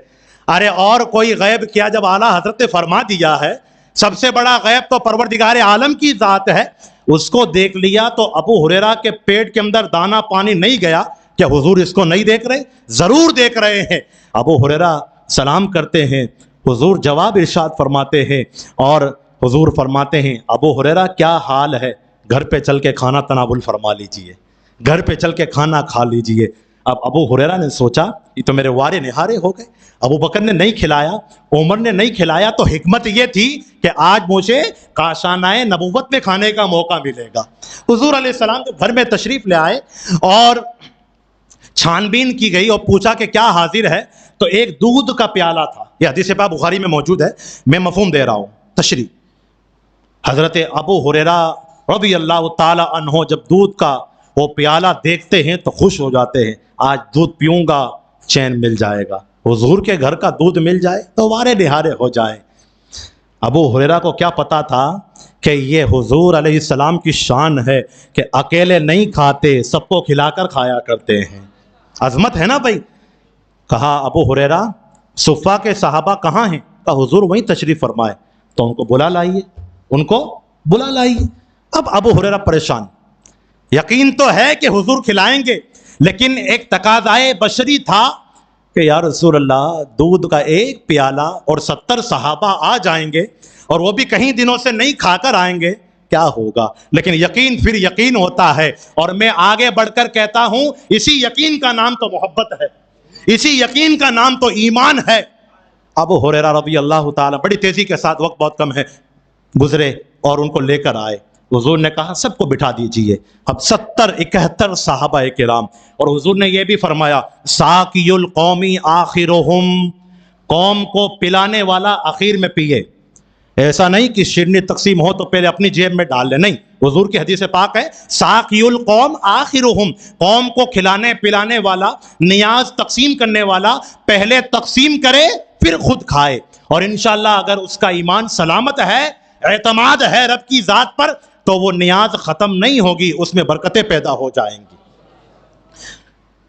ارے اور کوئی غیب کیا, جب اعلیٰ حضرت نے فرما دیا ہے سب سے بڑا غیب تو پروردگار عالم کی ذات ہے, اس کو دیکھ لیا. تو ابو ہریرہ کے پیٹ کے اندر دانا پانی نہیں گیا. کیا حضور اس کو نہیں دیکھ رہے؟ ضرور دیکھ رہے ہیں. ابو ہریرہ سلام کرتے ہیں, حضور جواب ارشاد فرماتے ہیں اور حضور فرماتے ہیں ابو ہریرہ کیا حال ہے, گھر پہ چل کے کھانا تناول فرما لیجئے, گھر پہ چل کے کھانا کھا لیجئے. اب ابو ہریرہ نے سوچا یہ تو میرے وارے نہارے ہو گئے, ابو بکر نے نہیں کھلایا, عمر نے نہیں کھلایا, تو حکمت یہ تھی کہ آج مجھے کاشانہ نبوت میں کھانے کا موقع ملے گا. حضور علیہ السلام کے گھر میں تشریف لے آئے اور چھان بین کی گئی اور پوچھا کہ کیا حاضر ہے, تو ایک دودھ کا پیالہ تھا. یہ حدیث پاک بخاری میں موجود ہے, میں مفہوم دے رہا ہوں, تشریح. حضرت ابو ہریرہ رضی اللہ تعالی عنہ جب دودھ کا وہ پیالہ دیکھتے ہیں تو خوش ہو جاتے ہیں, آج دودھ پیوں گا چین مل جائے گا, حضور کے گھر کا دودھ مل جائے تو وارے نہارے ہو جائیں. ابو ہریرہ کو کیا پتا تھا کہ یہ حضور علیہ السلام کی شان ہے کہ اکیلے نہیں کھاتے, سب کو کھلا کر کھایا کرتے ہیں. عظمت ہے نا بھائی. کہا ابو ہریرہ صفہ کے صحابہ کہاں ہیں؟ کہا حضور وہیں تشریف فرمائے. تو ان کو بلا لائیے, ان کو بلا لائیے. اب ابو ہریرہ پریشان, یقین تو ہے کہ حضور کھلائیں گے, لیکن ایک تقاضائے بشری تھا کہ یا رسول اللہ دودھ کا ایک پیالہ اور 70 صحابہ آ جائیں گے اور وہ بھی کہیں دنوں سے نہیں کھا کر آئیں گے, کیا ہوگا؟ لیکن یقین پھر یقین ہوتا ہے, اور میں آگے بڑھ کر کہتا ہوں اسی یقین کا نام تو محبت ہے, اسی یقین کا نام تو ایمان ہے. ابو ہریرہ رضی اللہ تعالیٰ بڑی تیزی کے ساتھ, وقت بہت کم ہے, گزرے اور ان کو لے کر آئے. حضور نے کہا سب کو بٹھا دیجئے. اب 71 صحابہ کرام, اور حضور نے یہ بھی فرمایا ساقی القومی آخرہم, قوم کو پلانے والا آخر میں پیے. ایسا نہیں کہ شیرنی تقسیم ہو تو پہلے اپنی جیب میں ڈال لے, نہیں. حضور کی حدیث پاک ہے ساقی القوم آخرہم, قوم کو کھلانے پلانے والا, نیاز تقسیم کرنے والا پہلے تقسیم کرے پھر خود کھائے. اور انشاءاللہ اگر اس کا ایمان سلامت ہے, اعتماد ہے رب کی ذات پر, تو وہ نیاز ختم نہیں ہوگی, اس میں برکتیں پیدا ہو جائیں گی.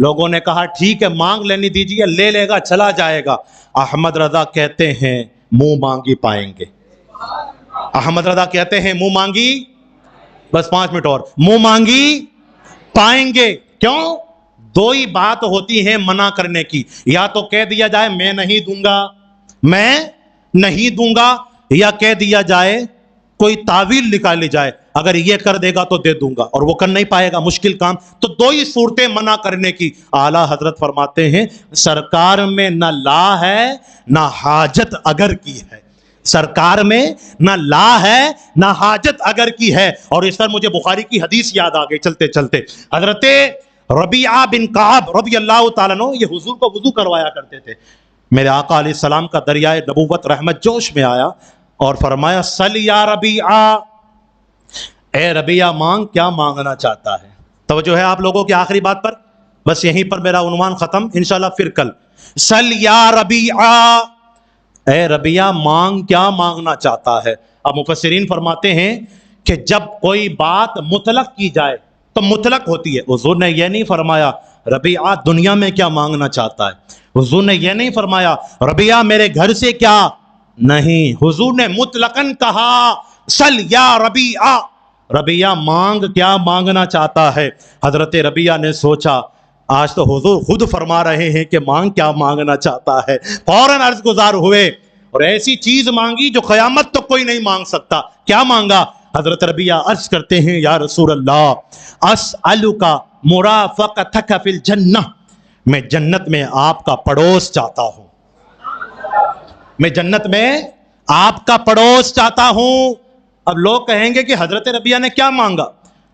لوگوں نے کہا ٹھیک ہے مانگ لینے دیجیے، لے لے گا چلا جائے گا۔ احمد رضا کہتے ہیں منہ مانگی پائیں گے۔ احمد رضا کہتے ہیں منہ مانگی، بس 5 منٹ اور، منہ مانگی پائیں گے۔ کیوں؟ دو ہی بات ہوتی ہے منع کرنے کی، یا تو کہہ دیا جائے میں نہیں دوں گا، میں نہیں دوں گا، یا کہہ دیا جائے کوئی تعویل نکالی جائے اگر یہ کر دے گا تو دے دوں گا، اور وہ کر نہیں پائے گا، مشکل کام۔ تو دو ہی صورتیں منع کرنے کی۔ اعلیٰ حضرت فرماتے ہیں سرکار میں نہ لا ہے نہ حاجت اگر کی ہے، سرکار میں نہ لا ہے نہ حاجت اگر کی ہے۔ اور اس پر مجھے بخاری کی حدیث یاد آ گئی چلتے چلتے۔ حضرت ربیعہ بن کعب رضی اللہ تعالیٰ عنہ یہ حضور کو وضو کروایا کرتے تھے۔ میرے آقا علیہ السلام کا دریائے نبوت رحمت جوش میں آیا اور فرمایا سل یا ربیعہ، اے ربیعہ مانگ، کیا مانگنا چاہتا ہے؟ توجہ ہے آپ لوگوں کی آخری بات پر، بس یہیں پر میرا عنوان ختم، انشاءاللہ پھر کل۔ سل یا ربیعہ، اے ربیعہ مانگ، کیا مانگنا چاہتا ہے؟ اب مفسرین فرماتے ہیں کہ جب کوئی بات مطلق کی جائے تو مطلق ہوتی ہے۔ حضور نے یہ نہیں فرمایا ربیعہ دنیا میں کیا مانگنا چاہتا ہے، حضور نے یہ نہیں فرمایا ربیعہ میرے گھر سے کیا، نہیں، حضور نے مطلقاً کہا سل یا ربیعہ، ربیعہ مانگ، کیا مانگنا چاہتا ہے؟ حضرت ربیعہ نے سوچا آج تو حضور خود فرما رہے ہیں کہ مانگ، کیا مانگنا چاہتا ہے۔ فوراً عرض گزار ہوئے اور ایسی چیز مانگی جو قیامت تو کوئی نہیں مانگ سکتا۔ کیا مانگا؟ حضرت ربیعہ عرض کرتے ہیں یا رسول اللہ اسألک مرافقتک فی الجنہ، میں جنت میں آپ کا پڑوس چاہتا ہوں، میں جنت میں آپ کا پڑوس چاہتا ہوں۔ اب لوگ کہیں گے کہ حضرت ربیعہ نے کیا مانگا؟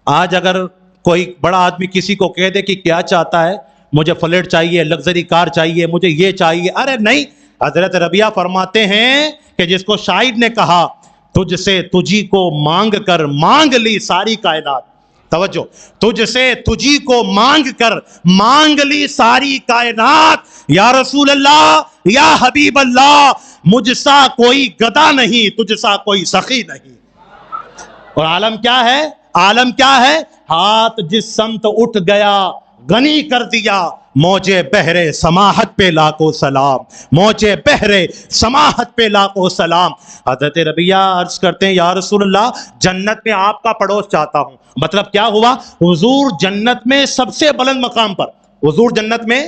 آج اگر کوئی بڑا آدمی کسی کو کہہ دے کہ کیا چاہتا ہے، مجھے فلیٹ چاہیے، لگژری کار چاہیے، مجھے یہ چاہیے، ارے نہیں، حضرت ربیعہ فرماتے ہیں کہ جس کو شاعر نے کہا تجھ سے تجھی کو مانگ کر مانگ لی ساری کائنات، توجہ، تجھ سے تجھی کو مانگ کر مانگ لی ساری کائنات، یا رسول اللہ یا حبیب اللہ مجھ سا کوئی گدا نہیں، تجھ سا کوئی سخی نہیں۔ اور عالم کیا ہے؟ عالم کیا ہے؟ ہاتھ جس سمت اٹھ گیا غنی کر دیا، موجے بحرے سماحت پہ لاکھوں سلام، موجے بحرے سماحت پہ لاکھوں سلام۔ حضرت ربیعہ عرض کرتے ہیں یا رسول اللہ جنت میں آپ کا پڑوس چاہتا ہوں۔ مطلب کیا ہوا؟ حضور جنت میں سب سے بلند مقام پر، حضور جنت میں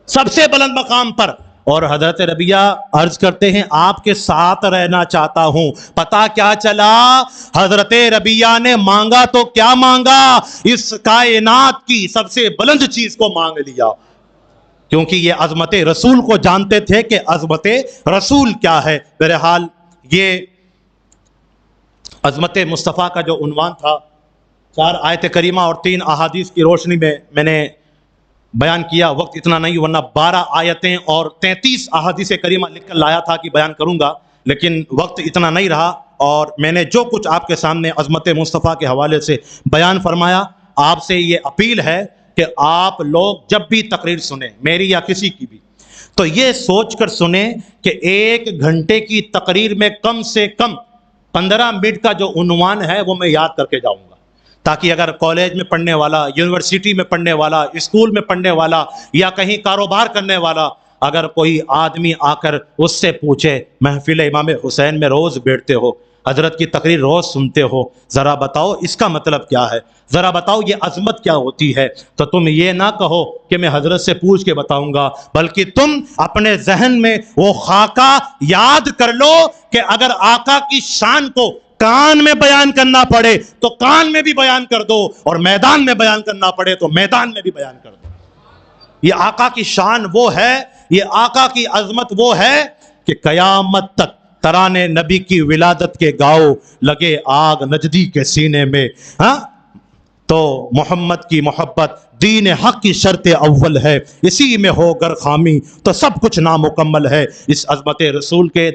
سب سے بلند مقام پر، اور حضرت ربیعہ عرض کرتے ہیں آپ کے ساتھ رہنا چاہتا ہوں۔ پتا کیا چلا؟ حضرت ربیعہ نے مانگا تو کیا مانگا؟ اس کائنات کی سب سے بلند چیز کو مانگ لیا، کیونکہ یہ عظمت رسول کو جانتے تھے کہ عظمت رسول کیا ہے۔ بہرحال یہ عظمت مصطفیٰ کا جو عنوان تھا 4 آیت کریمہ اور 3 احادیث کی روشنی میں نے بیان کیا۔ وقت اتنا نہیں، ورنہ 12 آیتیں اور 33 احادیث کریمہ لکھ کر لایا تھا کہ بیان کروں گا، لیکن وقت اتنا نہیں رہا، اور میں نے جو کچھ آپ کے سامنے عظمت مصطفیٰ کے حوالے سے بیان فرمایا، آپ سے یہ اپیل ہے کہ آپ لوگ جب بھی تقریر سنیں، میری یا کسی کی بھی، تو یہ سوچ کر سنیں کہ 1 گھنٹے کی تقریر میں کم سے کم 15 منٹ کا جو عنوان ہے وہ میں یاد کر کے جاؤں گا، تاکہ اگر کالج میں پڑھنے والا، یونیورسٹی میں پڑھنے والا، اسکول میں پڑھنے والا یا کہیں کاروبار کرنے والا اگر کوئی آدمی آ کر اس سے پوچھے محفل امام حسین میں روز بیٹھتے ہو، حضرت کی تقریر روز سنتے ہو، ذرا بتاؤ اس کا مطلب کیا ہے، ذرا بتاؤ یہ عظمت کیا ہوتی ہے، تو تم یہ نہ کہو کہ میں حضرت سے پوچھ کے بتاؤں گا، بلکہ تم اپنے ذہن میں وہ خاکہ یاد کر لو کہ اگر آقا کی شان کو کان میں بیان کرنا پڑے تو کان میں بھی بیان کر دو، اور میدان میں بیان کرنا پڑے تو میدان میں بھی بیان کر دو۔ یہ آقا کی شان وہ ہے، یہ آقا کی عظمت وہ ہے کہ قیامت تک ترانے نبی کی ولادت کے گاؤ، لگے آگ نجدی کے سینے میں، تو محمد کی محبت دین حق کی شرط اول ہے، اسی میں ہو گر خامی تو سب کچھ نامکمل ہے۔ اس عظمت رسول کے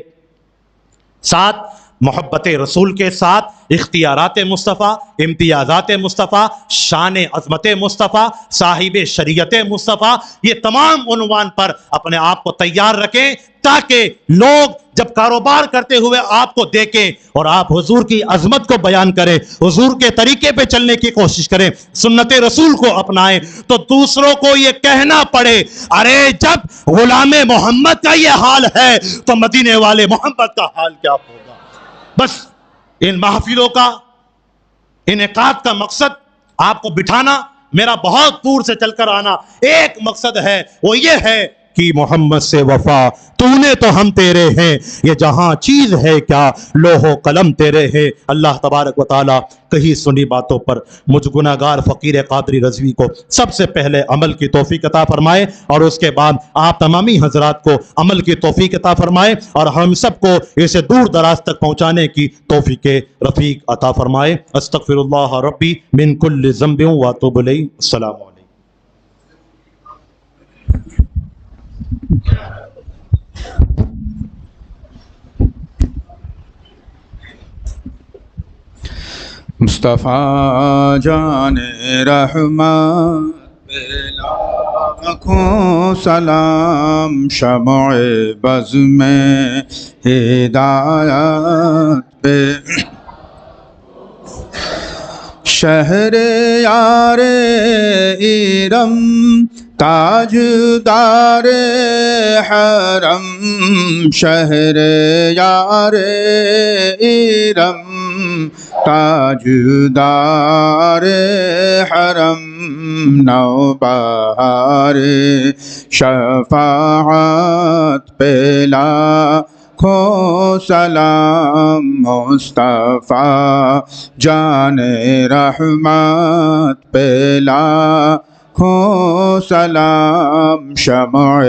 ساتھ، محبت رسول کے ساتھ، اختیارات مصطفیٰ، امتیازات مصطفیٰ، شان عظمت مصطفیٰ، صاحب شریعت مصطفیٰ، یہ تمام عنوان پر اپنے آپ کو تیار رکھیں تاکہ لوگ جب کاروبار کرتے ہوئے آپ کو دیکھیں اور آپ حضور کی عظمت کو بیان کریں، حضور کے طریقے پہ چلنے کی کوشش کریں، سنت رسول کو اپنائیں، تو دوسروں کو یہ کہنا پڑے ارے جب غلام محمد کا یہ حال ہے تو مدینے والے محمد کا حال کیا ہوگا۔ بس ان محفلوں کا انعقاد کا مقصد آپ کو بٹھانا، میرا بہت دور سے چل کر آنا ایک مقصد ہے، وہ یہ ہے کہ محمد سے وفا تو نے تو ہم تیرے ہیں، یہ جہاں چیز ہے کیا لوح و قلم تیرے ہیں۔ اللہ تبارک و تعالی کہیں سنی باتوں پر مجھ گناہگار فقیر قادری رضوی کو سب سے پہلے عمل کی توفیق عطا فرمائے، اور اس کے بعد آپ تمامی حضرات کو عمل کی توفیق عطا فرمائے، اور ہم سب کو اسے دور دراز تک پہنچانے کی توفیق رفیق عطا فرمائے۔ استغفر اللہ ربی من کل ذنب واتوب الیہ۔ السلام علیکم۔ مصطفیٰ جان رحمت پہ لاکھوں سلام، شمع بز میں ہدایت پہ، شہر یار ارم تاجدار حرم، شہر یار ارم تاجدار حرم، نوبہار شفاعت پہ لاکھوں سلام، مصطفیٰ جان رحمت پہ لاکھوں سلام، شمع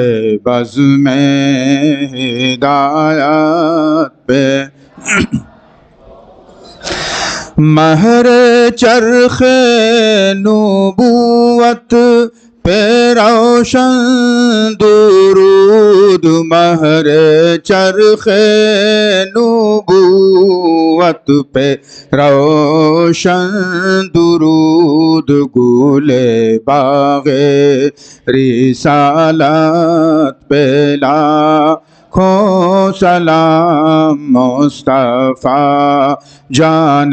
بز میں ہدایت پہ، مہر چرخ نبوت پہ روشن درود، مہر چرخ نبوت پہ روشن درود، گل باغ رسالت پہ لاکھوں سلام، مصطفیٰ جان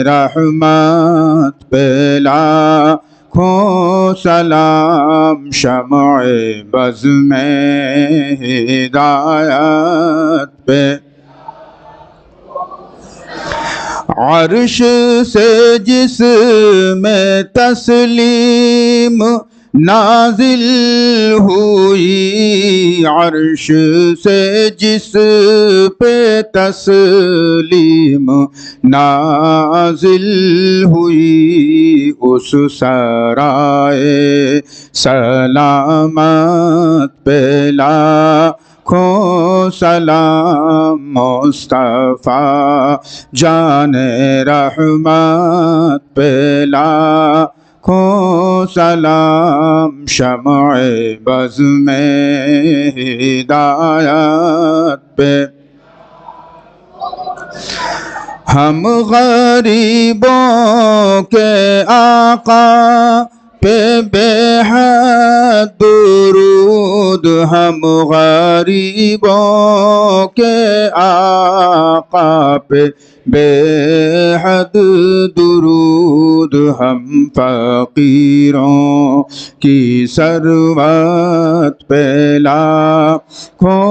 رحمت پہ لاکھوں سلام، شمع بز میں ہدایت پہ، عرش سے جس میں تسلیم نازل ہوئی، عرش سے جس پہ تسلیم نازل ہوئی، اس سرائے سلامت پہ لاکھوں سلام، مصطفیٰ جان رحمت پہ لاکھوں سلام، شمع بز میں ہدایت پہ، ہم غریبوں کے آقا پہ بے حد درود، ہم غریبوں کے آقا پہ بے حد درود، ہم فقیروں کی ثروت پہ لاکھوں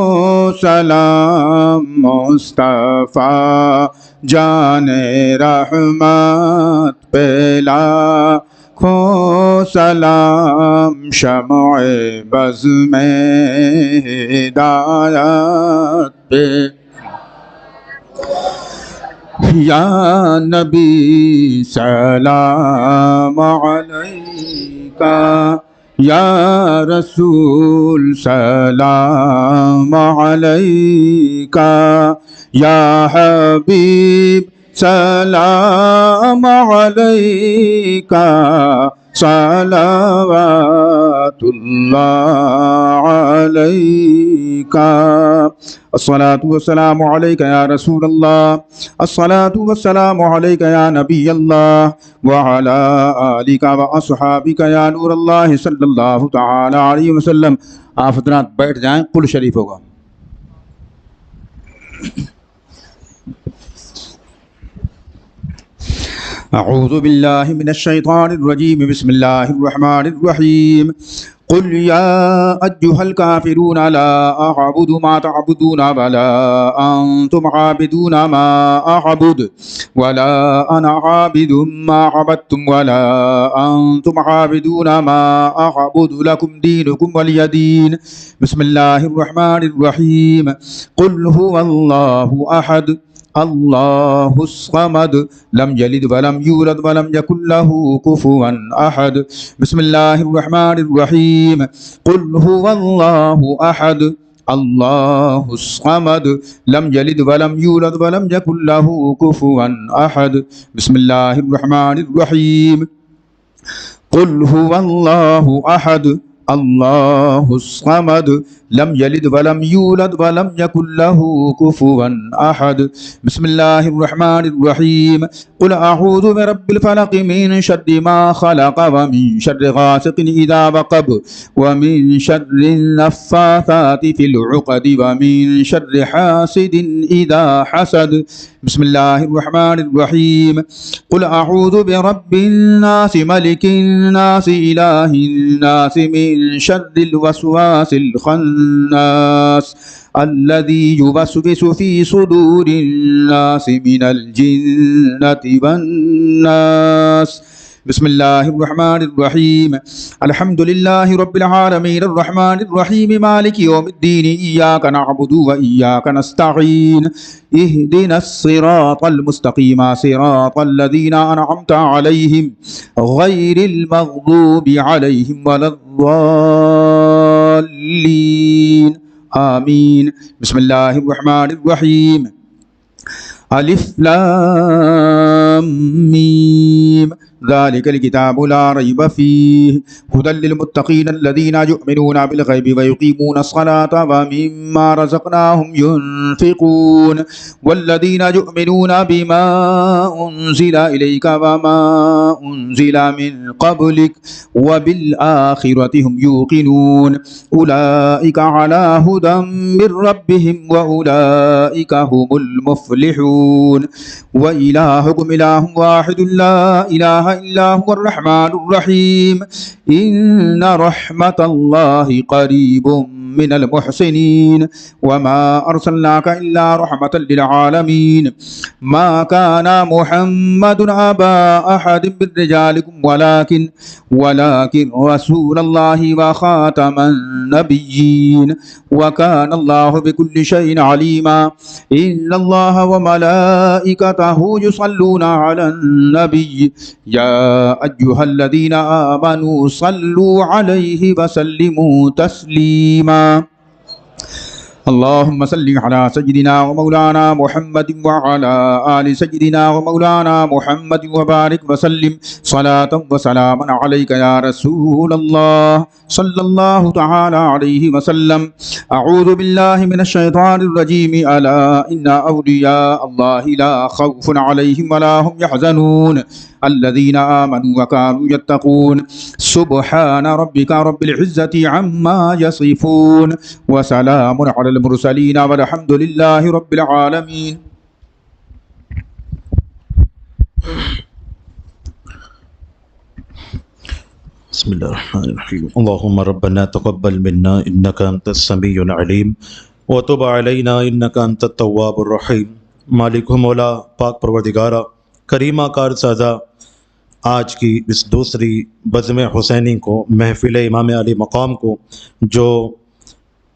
سلام، مصطفیٰ جان رحمت پہ لاکھوں سلام، شمع بز میں ہدایت پہ، یا نبی سلام علیکہ، یا رسول سلام علیکہ، یا حبیب سلام علیکہ، صلوات اللہ علیکہ، الصلاۃ والسلام علیکہ یا رسول اللہ، الصلاۃ والسلام علیکہ یا نبی اللہ، وعلی آلکہ واصحابکہ یا نور اللہ صلی اللہ تعالی علیہ وسلم۔ آپ حضرات بیٹھ جائیں، قل شریف ہوگا۔ أعوذ بالله من الشيطان الرجيم بسم الله الرحمن الرحيم قل يا أيها الكافرون لا أعبد ما تعبدون ولا أنتم عابدون ما أعبد ولا أنا عابد ما عبدتم ولا أنتم عابدون ما أعبد لكم دينكم ولي دين بسم الله الرحمن الرحيم قل هو الله أحد اللہ الصمد لم یلد ولم یولد ولم یکن له کفوا احد بسم اللہ الرحمن الرحیم قل هو اللہ احد اللہ الصمد لم یلد ولم یولد ولم یکن له کفوا احد بسم اللہ الرحمن الرحیم قل هو اللہ احد اللہ الصمد لم یلد ولم یولد ولم یکن له کفوا احد بسم اللہ الرحمن الرحیم قل اعوذ برب الفلق من شر ما خلق ومن شر غاسق اذا وقب ومن شر النفاثات في العقد ومن شر حاسد اذا حسد بسم اللہ الرحمن الرحیم قل اعوذ برب الناس ملک الناس الہ الناس من شر الوسواس الخناس الذي يوسوس في صدور الناس من الجنة والناس بسم اللہ الرحمن الرحیم الحمد للہ رب العالمین الرحمن الرحیم مالک یوم الدین ایاک نعبد و ایاک نستعین اہدنا الصراط المستقیم صراط الذین انعمت علیہم غیر المغضوب علیہم ولا الضالین آمین بسم اللہ الرحمن الرحیم الف لام میم ذلك الكتاب لا ريب فيه هدى للمتقين الذين يؤمنون بالغيب ويقيمون الصلاة ومما رزقناهم ينفقون والذين يؤمنون بما أنزل إليك وما أنزل من قبلك وبالآخرة هم يوقنون أولئك على هدى من ربهم وأولئك هم المفلحون وإلهكم إله واحد لا إله إلا هو الرحمن الرحيم إن رحمة الله قريب من المحسنين وما أرسلناك إلا رحمة للعالمين ما كان محمد أبا أحد من رجالكم ولكن رسول الله وخاتم النبيين وكان الله بكل شيء عليما إن الله وملائكته يصلون على النبي يا أيها الذين آمنوا صلوا عليه وسلموا تسليما اللهم صل على سيدنا ومولانا محمد وعلى آل سيدنا ومولانا محمد وبارك وسلم صلاة وسلاما عليك يا رسول الله صلى الله تعالى عليه وسلم أعوذ بالله من الشيطان الرجيم ألا إن أولياء الله لا خوف عليهم ولا هم يحزنون الذين آمنوا وكانوا يتقون سبحان ربك رب العزة عما يصفون وسلام على المرسلين والحمد لله رب العالمين بسم الله الرحمن الرحيم اللهم ربنا تقبل منا إنك أنت السميع العليم وتب علينا إنك أنت التواب الرحيم مالک و مولا پاک پروردگارہ کریمہ کار سازا آج کی اس دوسری بزم حسینی کو محفل امام علی مقام کو جو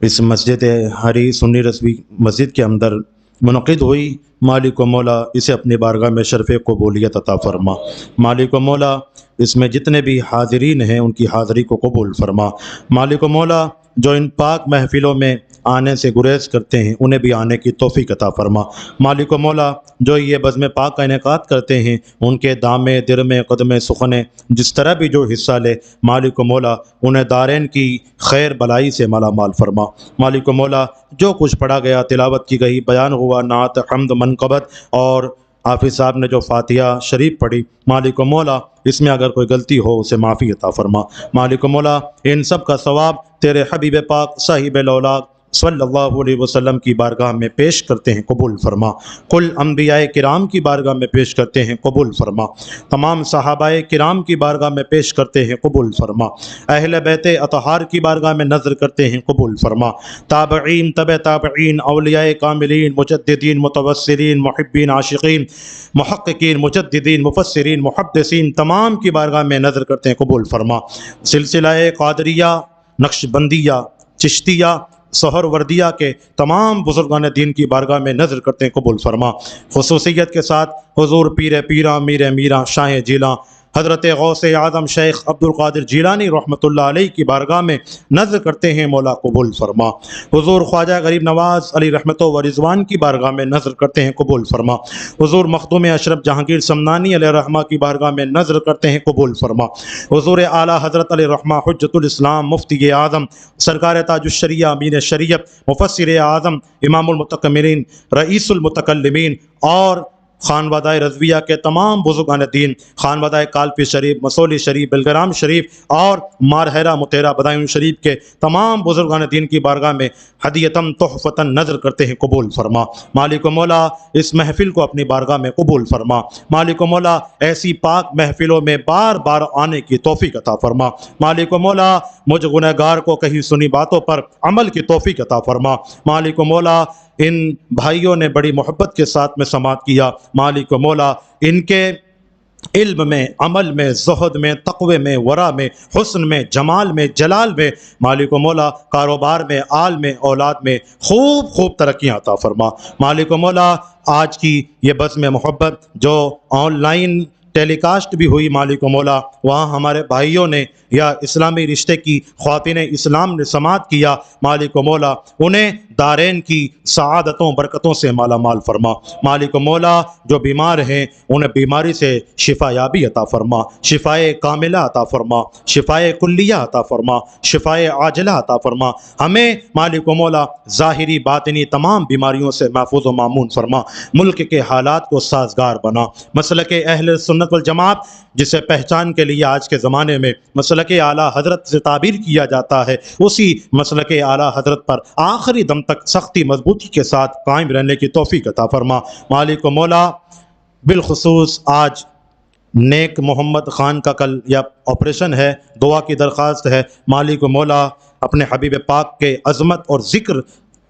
اس مسجد ہری سنی رضوی مسجد کے اندر منعقد ہوئی مالک و مولا اسے اپنی بارگاہ میں شرف قبولیت عطا فرما مالک و مولا اس میں جتنے بھی حاضرین ہیں ان کی حاضری کو قبول فرما مالک و مولا جو ان پاک محفلوں میں آنے سے گریز کرتے ہیں انہیں بھی آنے کی توفیق عطا فرما مالک و مولا جو یہ بزم پاک کا انعقاد کرتے ہیں ان کے دامے درمے قدمے سخنے جس طرح بھی جو حصہ لے مالک و مولا انہیں دارین کی خیر بلائی سے مالا مال فرما مالک و مولا جو کچھ پڑھا گیا تلاوت کی گئی بیان ہوا نعت حمد منقبت اور حافظ صاحب نے جو فاتحہ شریف پڑھی مالک و مولا اس میں اگر کوئی غلطی ہو اسے معافی عطا فرما مالک و مولا ان سب کا ثواب تیرے حبیب پاک صاحب الاولاق صلی اللہ علیہ وسلم کی بارگاہ میں پیش کرتے ہیں قبول فرما، کل انبیاء کرام کی بارگاہ میں پیش کرتے ہیں قبول فرما، تمام صحابہ کرام کی بارگاہ میں پیش کرتے ہیں قبول فرما، اہل بیت اطہار کی بارگاہ میں نظر کرتے ہیں قبول فرما، تابعین تبع تابعین اولیاء کاملین مجددین متوسلین محبین عاشقین محققین مجددین مفسرین محدثین تمام کی بارگاہ میں نظر کرتے ہیں قبول فرما، سلسلہ قادریہ نقش بندیہ چشتیہ سہروردیہ کے تمام بزرگان دین کی بارگاہ میں نظر کرتے ہیں قبول فرما، خصوصیت کے ساتھ حضور پیر پیراں میر میراں شاہ جیلاں حضرت غوث اعظم شیخ عبد القادر جیلانی رحمۃ اللہ علیہ کی بارگاہ میں نظر کرتے ہیں مولا قبول فرما، حضور خواجہ غریب نواز علی رحمت و رضوان کی بارگاہ میں نظر کرتے ہیں قبول فرما، حضور مخدوم اشرف جہانگیر سمنانی علیہ رحمہ کی بارگاہ میں نظر کرتے ہیں قبول فرما، حضور اعلیٰ حضرت علیہ رحمہ حجت الاسلام مفتی اعظم سرکار تاج الشریعہ امین شریعت مفسر اعظم امام المتکملین رئیس المتکلمین اور خانوادہ رضویہ کے تمام بزرگان دین، خانوادہ کالپی شریف مسولی شریف بلگرام شریف اور مارہیرہ متحرہ بدایون شریف کے تمام بزرگان دین کی بارگاہ میں ہدیتاً تحفتاً نظر کرتے ہیں قبول فرما، مالک و مولا اس محفل کو اپنی بارگاہ میں قبول فرما، مالک و مولا ایسی پاک محفلوں میں بار بار آنے کی توفیق عطا فرما، مالک و مولا مجھ گنہگار کو کہیں سنی باتوں پر عمل کی توفیق عطا فرما، مالک و مولا ان بھائیوں نے بڑی محبت کے ساتھ میں سماعت کیا، مالک و مولا ان کے علم میں عمل میں زہد میں تقوی میں ورع میں حسن میں جمال میں جلال میں مالک و مولا کاروبار میں آل میں اولاد میں خوب خوب ترقیاں عطا فرما، مالک و مولا آج کی یہ بزم محبت جو آن لائن ٹیلی کاسٹ بھی ہوئی مالک و مولا وہاں ہمارے بھائیوں نے یا اسلامی رشتے کی خواتین اسلام نے سماعت کیا، مالک و مولا انہیں دارین کی سعادتوں برکتوں سے مالا مال فرما، مالک و مولا جو بیمار ہیں انہیں بیماری سے شفا یابی عطا فرما، شفائے کاملہ عطا فرما، شفائے کلیہ عطا فرما، شفائے عاجلہ عطا فرما، ہمیں مالک و مولا ظاہری باطنی تمام بیماریوں سے محفوظ و مامون فرما، ملک کے حالات کو سازگار بنا، مسلک اہل سنت والجماعت جسے پہچان کے لیے آج کے زمانے میں مسلک اعلیٰ حضرت سے تعبیر کیا جاتا ہے، اسی مسلک اعلیٰ حضرت پر آخری دم تک سختی مضبوطی کے ساتھ قائم رہنے کی توفیق عطا فرما، مالک و مولا بالخصوص آج نیک محمد خان کا کل یا آپریشن ہے، دعا کی درخواست ہے، مالک و مولا اپنے حبیب پاک کے عظمت اور ذکر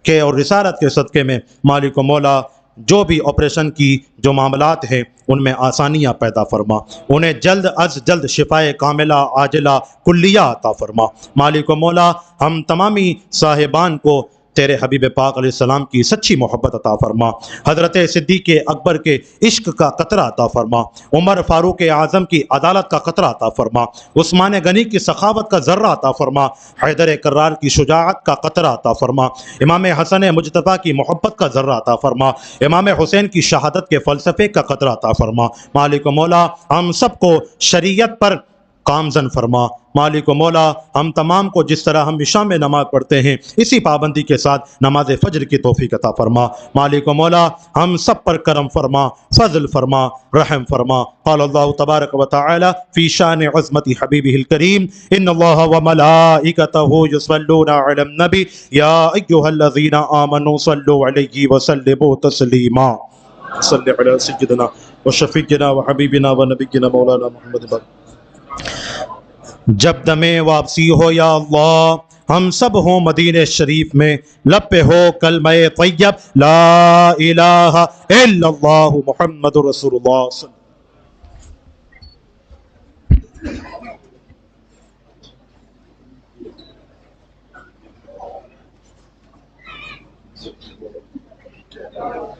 کے اور رسالت کے صدقے میں مالک و مولا جو بھی آپریشن کی جو معاملات ہیں ان میں آسانیاں پیدا فرما، انہیں جلد از جلد شفائے کاملہ عاجلہ کلیہ عطا فرما، مالک و مولا ہم تمامی صاحبان کو تیرے حبیب پاک علیہ السلام کی سچی محبت عطا فرما، حضرت صدیق اکبر کے عشق کا قطرہ عطا فرما، عمر فاروق اعظم کی عدالت کا قطرہ عطا فرما، عثمان غنی کی سخاوت کا ذرہ عطا فرما، حیدر کرار کی شجاعت کا قطرہ عطا فرما، امام حسن مجتبیٰ کی محبت کا ذرہ عطا فرما، امام حسین کی شہادت کے فلسفے کا قطرہ عطا فرما، مالک و مولا ہم سب کو شریعت پر کامزن فرما، مالک و مولا ہم تمام کو جس طرح ہم عشاء میں نماز پڑھتے ہیں اسی پابندی کے ساتھ نماز فجر کی توفیق عطا فرما، مالک و مولا ہم سب پر کرم فرما، فضل فرما، رحم فرما، قال اللہ تبارک و تعالی فی شان عظمت حبیبہ الکریم ان اللہ وملائکتہ یصلون علی النبی یا ایھا الذین آمنوا صلوا علیہ وسلموا تسلیما، صلی علی سیدنا وشفیعنا وحبیبنا ونبینا مولانا محمد۔ جب دم واپسی ہو یا اللہ ہم سب ہوں مدینہ شریف میں، لب پہ ہو کلمہ طیب لا الہ الا اللہ محمد رسول اللہ صلی اللہ علیہ وسلم۔